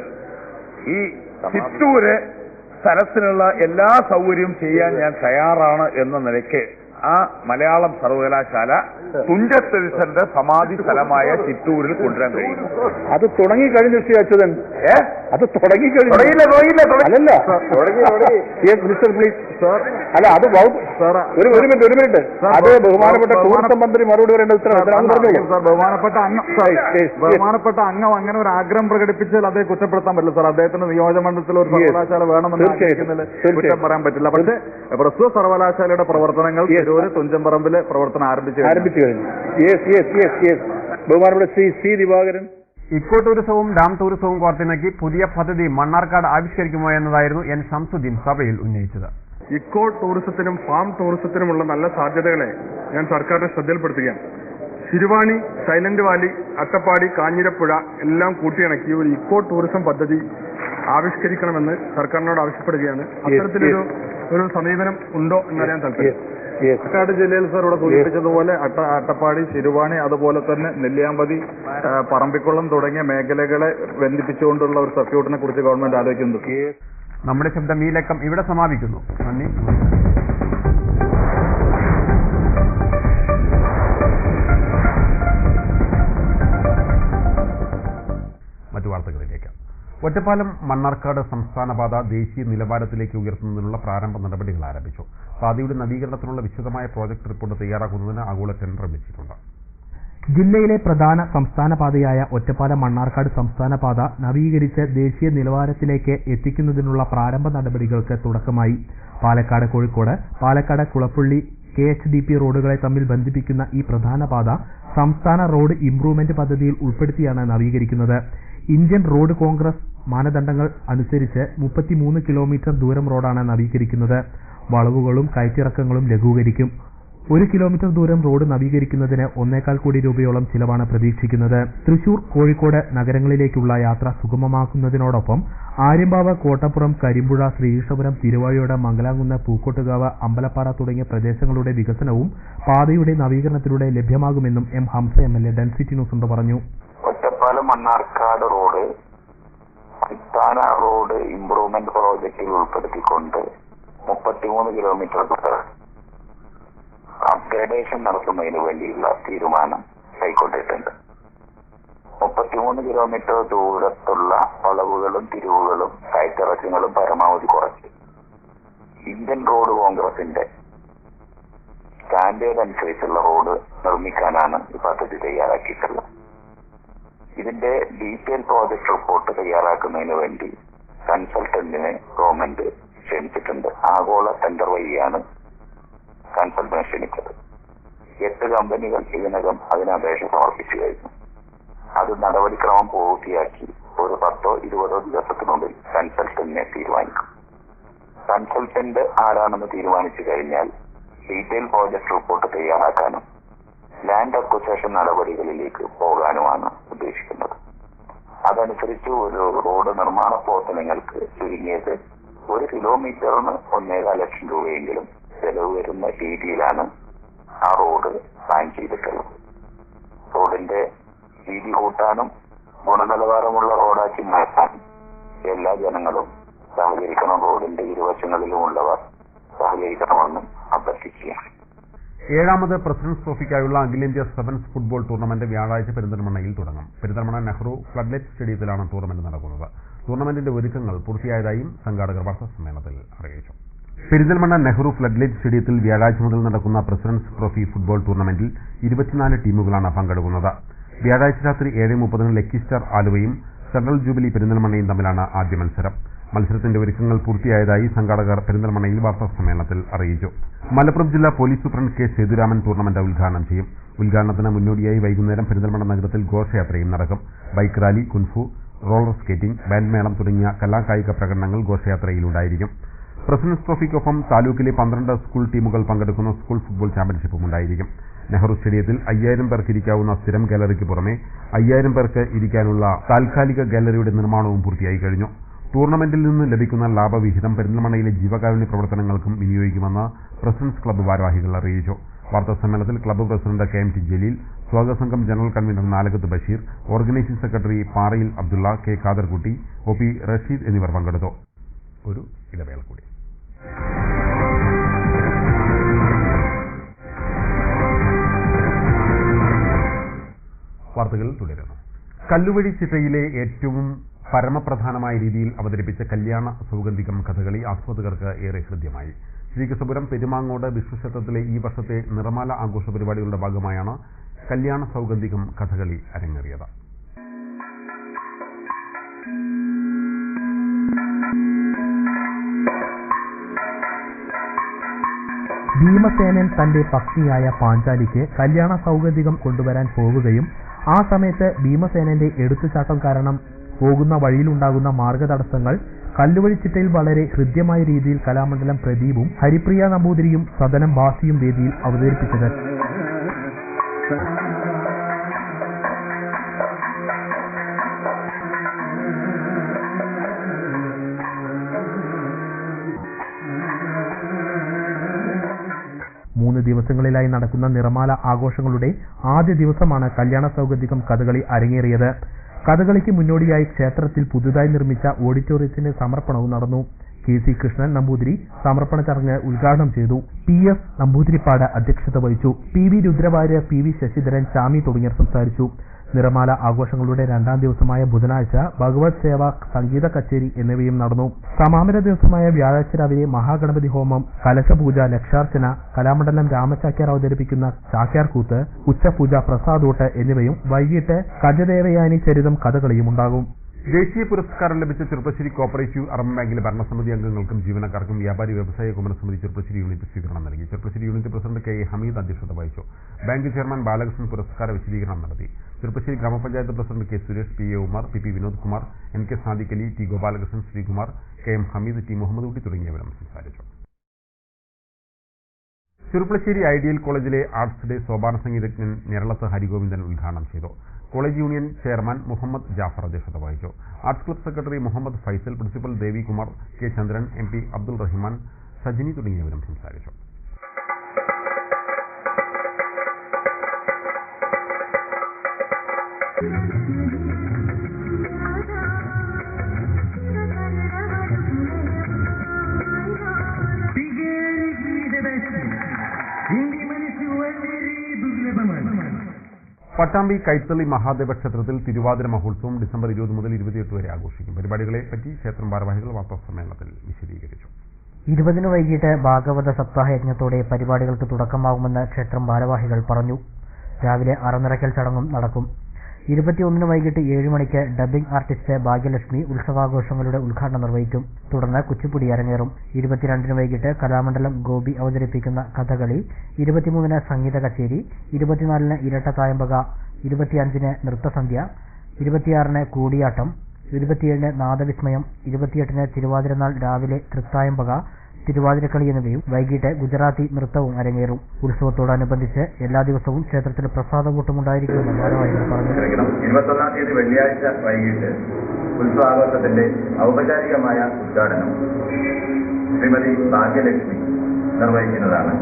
ഈ ചിറ്റൂര് സ്ഥലത്തിനുള്ള എല്ലാ സൗകര്യവും ചെയ്യാൻ ഞാൻ തയ്യാറാണ് എന്ന നിലയ്ക്ക് ആ മലയാളം സർവകലാശാല തുഞ്ചത്തെഴുത്തച്ഛന്റെ സമാധി സ്ഥലമായ ചിറ്റൂരിൽ കൊണ്ടുവരാൻ കഴിയും. അത് തുടങ്ങിക്കഴിഞ്ഞു ശ്രീ അച്യുതൻ. അത് തുടങ്ങിക്കഴിഞ്ഞു. Mister please sir. അല്ല, അത് ഒരു മിനിറ്റ് അത് ബഹുമാനപ്പെട്ട ടൂറിസം മന്ത്രി മറുപടി പറയേണ്ട ഉത്തരവാദിത്തം. ബഹുമാനപ്പെട്ട അംഗം അങ്ങനെ ഒരു ആഗ്രഹം പ്രകടിപ്പിച്ചാൽ അദ്ദേഹം കുറ്റപ്പെടുത്താൻ പറ്റില്ല സാർ. അദ്ദേഹത്തിന്റെ നിയോജകമണ്ഡലത്തിൽ ഒരു സർവകലാശാല വേണമെന്ന് കുറ്റം പറയാൻ പറ്റില്ല. പക്ഷേ പ്രസ്തുത സർവകലാശാലയുടെ പ്രവർത്തനങ്ങൾ തുഞ്ചംപറമ്പിലെ പ്രവർത്തനം ആരംഭിച്ചു കഴിഞ്ഞു. ബഹുമാനപ്പെട്ട ശ്രീ ദിവാകരൻ. ഇക്കോ ടൂറിസവും ഡാം ടൂറിസവും കോർത്തിണക്കി പുതിയ പദ്ധതി മണ്ണാർക്കാട് ആവിഷ്കരിക്കുമോ എന്നതായിരുന്നു N. ഷംസുദ്ദീൻ സഭയിൽ ഉന്നയിച്ചത്. ഇക്കോ ടൂറിസത്തിനും ഫാം ടൂറിസത്തിനുമുള്ള നല്ല സാധ്യതകളെ ഞാൻ സർക്കാരിന്റെ ശ്രദ്ധയിൽപ്പെടുത്തുകയാണ്. ശിരുവാണി, സൈലന്റ് വാലി, അട്ടപ്പാടി, കാഞ്ഞിരപ്പുഴ എല്ലാം കൂട്ടിയിണക്കി ഒരു ഇക്കോ ടൂറിസം പദ്ധതി ആവിഷ്കരിക്കണമെന്ന് സർക്കാരിനോട് ആവശ്യപ്പെടുകയാണ്. അത്തരത്തിലൊരു സമീപനം ഉണ്ടോ എന്നറിയാൻ താല്പര്യം. പാലക്കാട് ജില്ലയിൽ സാർ ഇവിടെ സൂചിപ്പിച്ചതുപോലെ അട്ടപ്പാടി, ശിരുവാണി, അതുപോലെ തന്നെ നെല്ലിയാമ്പതി, പറമ്പിക്കുളം തുടങ്ങിയ മേഖലകളെ ബന്ധിപ്പിച്ചുകൊണ്ടുള്ള ഒരു സർക്യൂട്ടിനെ കുറിച്ച് ഗവൺമെന്റ് ആലോചിക്കുന്നു. നമ്മുടെ ശബ്ദം ഈ ലക്കം ഇവിടെ സമാപിക്കുന്നു. നന്ദി. മറ്റു വാർത്തകളിലേക്ക്. ഒറ്റപ്പാലം മണ്ണാർക്കാട് സംസ്ഥാനപാത ദേശീയ നിലവാരത്തിലേക്ക് ഉയർത്തുന്നതിനുള്ള പ്രാരംഭ നടപടികൾ ആരംഭിച്ചു. പാതയുടെ നവീകരണത്തിനുള്ള വിശദമായ പ്രോജക്ട് റിപ്പോർട്ട് തയ്യാറാക്കുന്നതിന് ആഗോള ടെൻഡർ വെച്ചിട്ടുണ്ട്. ജില്ലയിലെ പ്രധാന സംസ്ഥാന പാതയായ ഒറ്റപ്പാലം മണ്ണാർക്കാട് സംസ്ഥാന പാത നവീകരിച്ച് ദേശീയ നിലവാരത്തിലേക്ക് എത്തിക്കുന്നതിനുള്ള പ്രാരംഭ നടപടികൾക്ക് തുടക്കമായി. പാലക്കാട് കോഴിക്കോട്, പാലക്കാട് കുളപ്പള്ളി KHDP റോഡുകളെ തമ്മിൽ ബന്ധിപ്പിക്കുന്ന ഈ പ്രധാന പാത സംസ്ഥാന റോഡ് ഇംപ്രൂവ്മെന്റ് പദ്ധതിയിൽ ഉൾപ്പെടുത്തിയാണ് നവീകരിക്കുന്നത്. ഇന്ത്യൻ റോഡ് കോൺഗ്രസ് മാനദണ്ഡങ്ങൾ അനുസരിച്ച് 33 കിലോമീറ്റർ ദൂരം റോഡാണ് നവീകരിക്കുന്നത്. വളവുകളും കയറ്റിറക്കങ്ങളും ലഘൂകരിക്കും. 1 കിലോമീറ്റർ ദൂരം റോഡ് നവീകരിക്കുന്നതിന് 1.25 കോടി രൂപയോളം ചിലവാണ് പ്രതീക്ഷിക്കുന്നത്. തൃശൂർ, കോഴിക്കോട് നഗരങ്ങളിലേക്കുള്ള യാത്ര സുഗമമാക്കുന്നതിനോടൊപ്പം ആര്യമ്പാവ്, കോട്ടപ്പുറം, കരിമ്പുഴ, ശ്രീകൃഷ്ണപുരം, തിരുവാഴിയോട്, മംഗലാംകുന്ന്, പൂക്കോട്ടുകാവ്, അമ്പലപ്പാറ തുടങ്ങിയ പ്രദേശങ്ങളുടെ വികസനവും പാതയുടെ നവീകരണത്തിലൂടെ ലഭ്യമാകുമെന്നും M. ഹംസ MLA ഡെൻസിറ്റി ന്യൂസിനോട് പറഞ്ഞു. ഒറ്റപ്പാലം മണ്ണാർക്കാട് റോഡ് സംസ്ഥാന റോഡ് ഇംപ്രൂവ്മെന്റ് പ്രോജക്റ്റിൽ ഉൾപ്പെടുത്തിക്കൊണ്ട് 33 കിലോമീറ്റർ ദൂരം അപ്ഗ്രേഡേഷൻ നടത്തുന്നതിന് വേണ്ടിയുള്ള തീരുമാനം കൈക്കൊണ്ടിട്ടുണ്ട്. 33 കിലോമീറ്റർ ദൂരത്തുള്ള വളവുകളും തിരിവുകളും കയറ്റിറക്കങ്ങളും പരമാവധി കുറച്ച് ഇന്ത്യൻ റോഡ് കോൺഗ്രസിന്റെ സ്റ്റാൻഡേർഡ് അനുസരിച്ചുള്ള റോഡ് നിർമ്മിക്കാനാണ് ഈ പദ്ധതി തയ്യാറാക്കിയിട്ടുള്ളത്. ഇതിന്റെ ഡീറ്റെയിൽ പ്രോജക്ട് റിപ്പോർട്ട് തയ്യാറാക്കുന്നതിന് വേണ്ടി കൺസൾട്ടന്റിനെ ഗവൺമെന്റ് ക്ഷണിച്ചിട്ടുണ്ട്. ആഗോള ടെൻഡർ വഴിയാണ് കൺസൾട്ടന്റ് ക്ഷണിച്ചത്. 8 കമ്പനികൾ ഇതിനകം അതിന് അപേക്ഷ സമർപ്പിച്ചു കഴിഞ്ഞു. അത് നടപടിക്രമം പൂർത്തിയാക്കി ഒരു 10-20 ദിവസത്തിനുള്ളിൽ കൺസൾട്ടന്റിനെ തീരുമാനിക്കും. കൺസൾട്ടന്റ് ആരാണെന്ന് തീരുമാനിച്ചു കഴിഞ്ഞാൽ ഡീറ്റെയിൽ പ്രോജക്ട് റിപ്പോർട്ട് തയ്യാറാക്കാനും ലാൻഡ് അക്വിസിഷൻ നടപടികളിലേക്ക് പോകാനുമാണ് ഉദ്ദേശിക്കുന്നത്. അതനുസരിച്ച് ഒരു റോഡ് നിർമ്മാണ പ്രവർത്തനങ്ങൾക്ക് ചുരുങ്ങിയത് 1 കിലോമീറ്ററിന് 1.25 ലക്ഷം രൂപയെങ്കിലും ചെലവ് വരുന്ന രീതിയിലാണ് ആ റോഡ് പ്ലാൻ ചെയ്തിട്ടുള്ളത്. റോഡിന്റെ വീതി കൂട്ടാനും ഗുണനിലവാരമുള്ള റോഡാക്കി മാറ്റാനും എല്ലാ ജനങ്ങളും സഹകരിക്കണം. റോഡിന്റെ ഇരുവശങ്ങളിലുമുള്ളവർ സഹകരിക്കണമെന്നും അഭ്യർത്ഥിക്കുകയാണ്. 7ാമത് പ്രസിഡന്റ്സ് ട്രോഫിക്കായുള്ള അഖിലേന്ത്യാ സെവൻസ് ഫുട്ബോൾ ടൂർണമെന്റ് വ്യാഴാഴ്ച പെരിന്തൽമണ്ണയിൽ തുടങ്ങും. പെരിന്തൽമണ്ണ നെഹ്റു ഫ്ലഡ്ലൈറ്റ് സ്റ്റേഡിയത്തിലാണ് ടൂർണമെന്റ് നടക്കുന്നത്. ടൂർണമെന്റിന്റെ ഒരുക്കങ്ങൾ പൂർത്തിയായതായും സംഘാടകർ വാർത്താസമ്മേളനത്തിൽ അറിയിച്ചു. പെരിന്തൽമണ്ണ നെഹ്റു ഫ്ലഡ്ലൈറ്റ് സ്റ്റേഡിയത്തിൽ വ്യാഴാഴ്ച മുതൽ നടക്കുന്ന പ്രസിഡന്റ്സ് ട്രോഫി ഫുട്ബോൾ ടൂർണമെന്റിൽ 24 ടീമുകളാണ് പങ്കെടുക്കുന്നത്. വ്യാഴാഴ്ച രാത്രി 7:30 ലക്കി സ്റ്റാർ ആലുവയും സെൻട്രൽ ജൂബിലി പെരിന്തൽമണ്ണയും തമ്മിലാണ് ആദ്യ മത്സരം. മത്സരത്തിന്റെ ഒരുക്കങ്ങൾ പൂർത്തിയായതായി സംഘാടകർ പെരിന്തൽമണ്ണയിൽ വാർത്താസമ്മേളനത്തിൽ അറിയിച്ചു. മലപ്പുറം ജില്ലാ police superintendent K. Sethuraman tournament ഉദ്ഘാടനം ചെയ്യും. ഉദ്ഘാടനത്തിന് മുന്നോടിയായി വൈകുന്നേരം പെരിന്തൽമണ്ണ നഗരത്തിൽ ഘോഷയാത്രയും നടക്കും. Bike rally, kung fu, roller skating, band മേളം തുടങ്ങിയ കലാകായിക പ്രകടനങ്ങൾ ഘോഷയാത്രയിലുണ്ടായിരിക്കും. പ്രസിഡന്റ്സ് ട്രോഫിക്കൊപ്പം താലൂക്കിലെ 12 സ്കൂൾ ടീമുകൾ പങ്കെടുക്കുന്ന സ്കൂൾ ഫുട്ബോൾ ചാമ്പ്യൻഷിപ്പും ഉണ്ടായിരിക്കും. നെഹ്റു സ്റ്റേഡിയത്തിൽ 5000 പേർക്ക് ഇരിക്കാവുന്ന സ്ഥിരം ഗാലറിക്ക് പുറമെ 5000 പേർക്ക് ഇരിക്കാനുള്ള താൽക്കാലിക ഗാലറിയുടെ നിർമ്മാണവും പൂർത്തിയായി കഴിഞ്ഞു. ടൂർണമെന്റിൽ നിന്ന് ലഭിക്കുന്ന ലാഭവിഹിതം പെരിന്തൽമണ്ണയിലെ ജീവകാരുണ്യ പ്രവർത്തനങ്ങൾക്കും വിനിയോഗിക്കുമെന്ന് പ്രസിഡന്റ്സ് ക്ലബ്ബ് ഭാരവാഹികൾ അറിയിച്ചു. വാർത്താസമ്മേളനത്തിൽ ക്ലബ്ബ് പ്രസിഡന്റ് KMT ജലീൽ, സ്വാഗത സംഘം general convener Nalakath Basheer, organising secretary പാറയിൽ അബ്ദുള്ള, K. ഖാദർകുട്ടി, OP റഷീദ് എന്നിവർ പങ്കെടുത്തു. ഒരു ഇടവേള കൂടി. വാർത്തകൾ തുടരുന്നു. കല്ലുവഴി ചിട്ടയിലെ ഏറ്റവും പരമപ്രധാനമായ രീതിയിൽ അവതരിപ്പിച്ച കല്യാണ സൗഗന്ധികം കഥകളി ആസ്വാദകർക്ക് ഏറെ ഹൃദ്യമായി. ശ്രീകൃഷ്ണപുരം പെരുമാങ്ങോട് വിഷ്ണുക്ഷേത്രത്തിലെ ഈ വർഷത്തെ നിറമാല ആഘോഷ പരിപാടികളുടെ ഭാഗമായാണ് കല്യാണ സൗഗന്ധികം കഥകളി അരങ്ങേറിയത്. ഭീമസേനൻ തന്റെ പത്നിയായ പാഞ്ചാലിക്ക് കല്യാണ സൗഗന്ധികം കൊണ്ടുവരാൻ പോവുകയും ആ സമയത്ത് ഭീമസേനന്റെ എടുത്തുചാട്ടം കാരണം പോകുന്ന വഴിയിലുണ്ടാകുന്ന മാർഗതടസ്സങ്ങൾ കല്ലുവഴിച്ചിട്ടയിൽ വളരെ ഹൃദ്യമായ രീതിയിൽ കലാമണ്ഡലം പ്രദീപും ഹരിപ്രിയ നമ്പൂതിരിയും സദനം ബാസിയും വേദിയിൽ അവതരിപ്പിച്ചത്. മൂന്ന് ദിവസങ്ങളിലായി നടക്കുന്ന നിറമാല ആഘോഷങ്ങളുടെ ആദ്യ ദിവസമാണ് കല്യാണ സൗഗന്ധികം കഥകളി അരങ്ങേറിയത്. കഥകളിക്ക് മുന്നോടിയായി ക്ഷേത്രത്തിൽ പുതുതായി നിർമ്മിച്ച ഓഡിറ്റോറിയത്തിന്റെ സമർപ്പണവും നടന്നു. KC കൃഷ്ണൻ നമ്പൂതിരി സമർപ്പണ ചടങ്ങ് ഉദ്ഘാടനം ചെയ്തു. PS നമ്പൂതിരിപ്പാട് അധ്യക്ഷത വഹിച്ചു. PV രുദ്രവാര്യർ, PV ശശിധരൻ, ചാമി തുടങ്ങിയവർ സംസാരിച്ചു. നിറമാല ആഘോഷങ്ങളുടെ രണ്ടാം ദിവസമായ ബുധനാഴ്ച ഭഗവത് സേവ, സംഗീത കച്ചേരി എന്നിവയും നടന്നു. സമാപന ദിവസമായ വ്യാഴാഴ്ച രാവിലെ മഹാഗണപതി ഹോമം, കലശപൂജ, ലക്ഷാർച്ചന, കലാമണ്ഡലം രാമചാക്യാർ അവതരിപ്പിക്കുന്ന ചാക്യാർകൂത്ത്, ഉച്ചപൂജ, പ്രസാദൂട്ട് എന്നിവയും വൈകിട്ട് കജദേവയാനി ചരിതം കഥകളിയും ഉണ്ടാകും. ദേശീയ പുരസ്കാരം ലഭിച്ച ചെറുപ്പശ്ശേരി കോപ്പറേറ്റീവ് അർബൻ ബാങ്കിലെ ഭരണസമിതി അംഗങ്ങൾക്കും ജീവനക്കാർക്കും വ്യാപാരി വ്യവസായ കുമരൻ സമിതി ചെറുപ്പശ്ശേരി യൂണിറ്റ് സ്വീകരണം നൽകി. Cheruppasseri unit president K A Hameed അധ്യക്ഷത വഹിച്ചു. ബാങ്ക് ചെയർമാൻ ബാലകൃഷ്ണൻ പുരസ്കാര വിശദീകരണം നടത്തി. Cheruppassery Gramapanchayat president K Suresh, P A Umar, P P Vinod Kumar, N K Sadiq Ali, T Gopalakrishnan, Sreekumar, K M Hameed, T Muhammad Kutty തുടങ്ങിയവരും സംസാരിച്ചു. ചെറുപ്പശ്ശേരി ഐഡിയൽ കോളേജിലെ ആർട്സ് ഡേ സോപാന സംഗീതജ്ഞൻ ഞെരളത്ത് ഹരിഗോവിന്ദൻ ഉദ്ഘാടനം ചെയ്തു. College union chairman Muhammad Jafar അധ്യക്ഷത വഹിച്ചു. Arts club secretary Muhammad Faisal, principal Devi Kumar, K Chandran, M P Abdul Rahman, Sajini തുടങ്ങിയവരും സംസാരിച്ചു. പട്ടാമ്പി കൈത്തളി മഹാദേവ ക്ഷേത്രത്തിൽ തിരുവാതിര മഹോത്സവം ഡിസംബർ 20 മുതൽ 28 വരെ ആഘോഷിക്കും. പരിപാടികളെ പറ്റി ക്ഷേത്രം ഭാരവാഹികൾ വാർത്താസമ്മേളനത്തിൽ വിശദീകരിച്ചു. 20 വൈകിട്ട് ഭാഗവത സപ്താഹയജ്ഞത്തോടെ പരിപാടികൾക്ക് തുടക്കമാകുമെന്ന് ക്ഷേത്രം ഭാരവാഹികൾ പറഞ്ഞു. രാവിലെ അറനിറക്കൽ ചടങ്ങും നടക്കും. 21 വൈകിട്ട് 7 മണിക്ക് ഡബ്ബിംഗ് ആർട്ടിസ്റ്റ് ഭാഗ്യലക്ഷ്മി ഉത്സവാഘോഷങ്ങളുടെ ഉദ്ഘാടനം നിർവഹിക്കും. തുടർന്ന് കുച്ചിപ്പുടി അരങ്ങേറും. 22 വൈകിട്ട് കലാമണ്ഡലം ഗോപി അവതരിപ്പിക്കുന്ന കഥകളി, 23 സംഗീത കച്ചേരി, 24 ഇരട്ട തായമ്പക, 25 നൃത്തസന്ധ്യ, 26 കൂടിയാട്ടം, 27 നാദവിസ്മയം, 28 തിരുവാതിരനാൾ രാവിലെ തൃത്തായമ്പക, തിരുവാതിരക്കളി എന്നിവയും വൈകിട്ട് ഗുജറാത്തി നൃത്തവും അരങ്ങേറും. ഉത്സവത്തോടനുബന്ധിച്ച് എല്ലാ ദിവസവും ക്ഷേത്രത്തിൽ പ്രസാദകൂട്ടം ഉണ്ടായിരിക്കുമെന്ന് ഭാരവാഹികൾ പറഞ്ഞു. 21 തീയതി വെള്ളിയാഴ്ച വൈകിട്ട് ഉത്സവാഘോഷത്തിന്റെ ഔപചാരികമായ ഉദ്ഘാടനം ശ്രീമതി ഭാഗ്യലക്ഷ്മി നിർവഹിക്കുന്നതാണ്.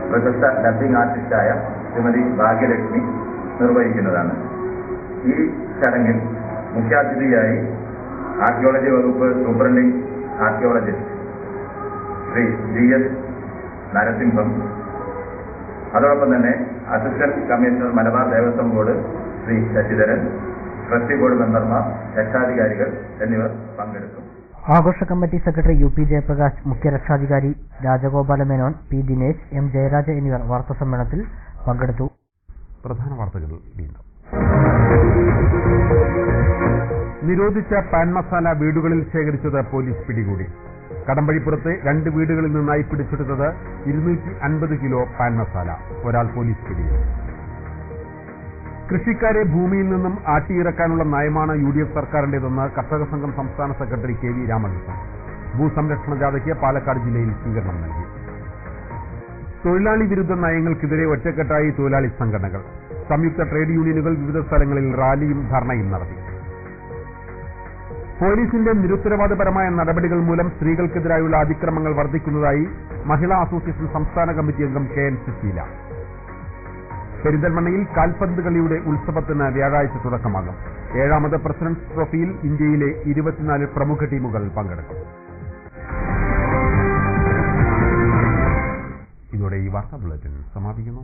പ്രശസ്ത ഡബ്ബിംഗ് ആർട്ടിസ്റ്റായ ശ്രീമതി ഭാഗ്യലക്ഷ്മി നിർവഹിക്കുന്നതാണ്. ഈ ചടങ്ങിൽ മുഖ്യാതിഥിയായി ആർക്കിയോളജി വകുപ്പ് superintending archaeologist Shri GS Narasimham, അതോടൊപ്പം തന്നെ assistant commissioner Malabar Devaswom board Shri Sasidharan, trustee board മെമ്പർമാർ, രക്ഷാധികാരികൾ എന്നിവർ പങ്കെടുക്കും. ആഘോഷ കമ്മിറ്റി സെക്രട്ടറി UP ജയപ്രകാശ്, മുഖ്യ രക്ഷാധികാരി രാജഗോപാല മേനോൻ, P ദിനേശ്, M ജയരാജ എന്നിവർ വാർത്താസമ്മേളനത്തിൽ പങ്കെടുത്തു. പ്രധാന വാർത്തകൾ വീണ്ടും. നിരോധിച്ച പാൻ മസാല വീടുകളിൽ ശേഖരിച്ചത് പോലീസ് പിടികൂടി. കടമ്പഴിപ്പുറത്ത് 2 വീടുകളിൽ നിന്നായി പിടിച്ചെടുത്തത് 250 കിലോ പാൻ മസാല. ഒരാൾ പോലീസ് പിടിയിൽ. കൃഷിക്കാരെ ഭൂമിയിൽ നിന്നും ആട്ടിയിറക്കാനുള്ള നയമാണ് UDF സർക്കാരിന്റേതെന്ന് കർഷക സംഘം സംസ്ഥാന സെക്രട്ടറി KV രാമകൃഷ്ണൻ. ഭൂസംരക്ഷണ ജാഥയ്ക്ക് പാലക്കാട് ജില്ലയിൽ സ്വീകരണം നൽകി. തൊഴിലാളി വിരുദ്ധ നയങ്ങൾക്കെതിരെ ഒറ്റക്കെട്ടായി തൊഴിലാളി സംഘടനകൾ. സംയുക്ത ട്രേഡ് യൂണിയനുകൾ വിവിധ സ്ഥലങ്ങളിൽ റാലിയും ധർണയും നടത്തി. പോലീസിന്റെ നിരുത്തരവാദപരമായ നടപടികൾ മൂലം സ്ത്രീകൾക്കെതിരായുള്ള അതിക്രമങ്ങൾ വർദ്ധിക്കുന്നതായി മഹിളാ അസോസിയേഷൻ സംസ്ഥാന കമ്മിറ്റി അംഗം KN സുശീല. പെരിന്തൽമണ്ണയിൽ കാൽപന്ത് കളിയുടെ ഉത്സവത്തിന് വ്യാഴാഴ്ച തുടക്കമാകും. 7ാമത് പ്രസിഡന്റ്സ് ട്രോഫിയിൽ ഇന്ത്യയിലെ 24 പ്രമുഖ ടീമുകൾ പങ്കെടുക്കും. ഇതോടെ ഈ വാർത്താ ബുള്ളറ്റിൻ സമാപിക്കുന്നു.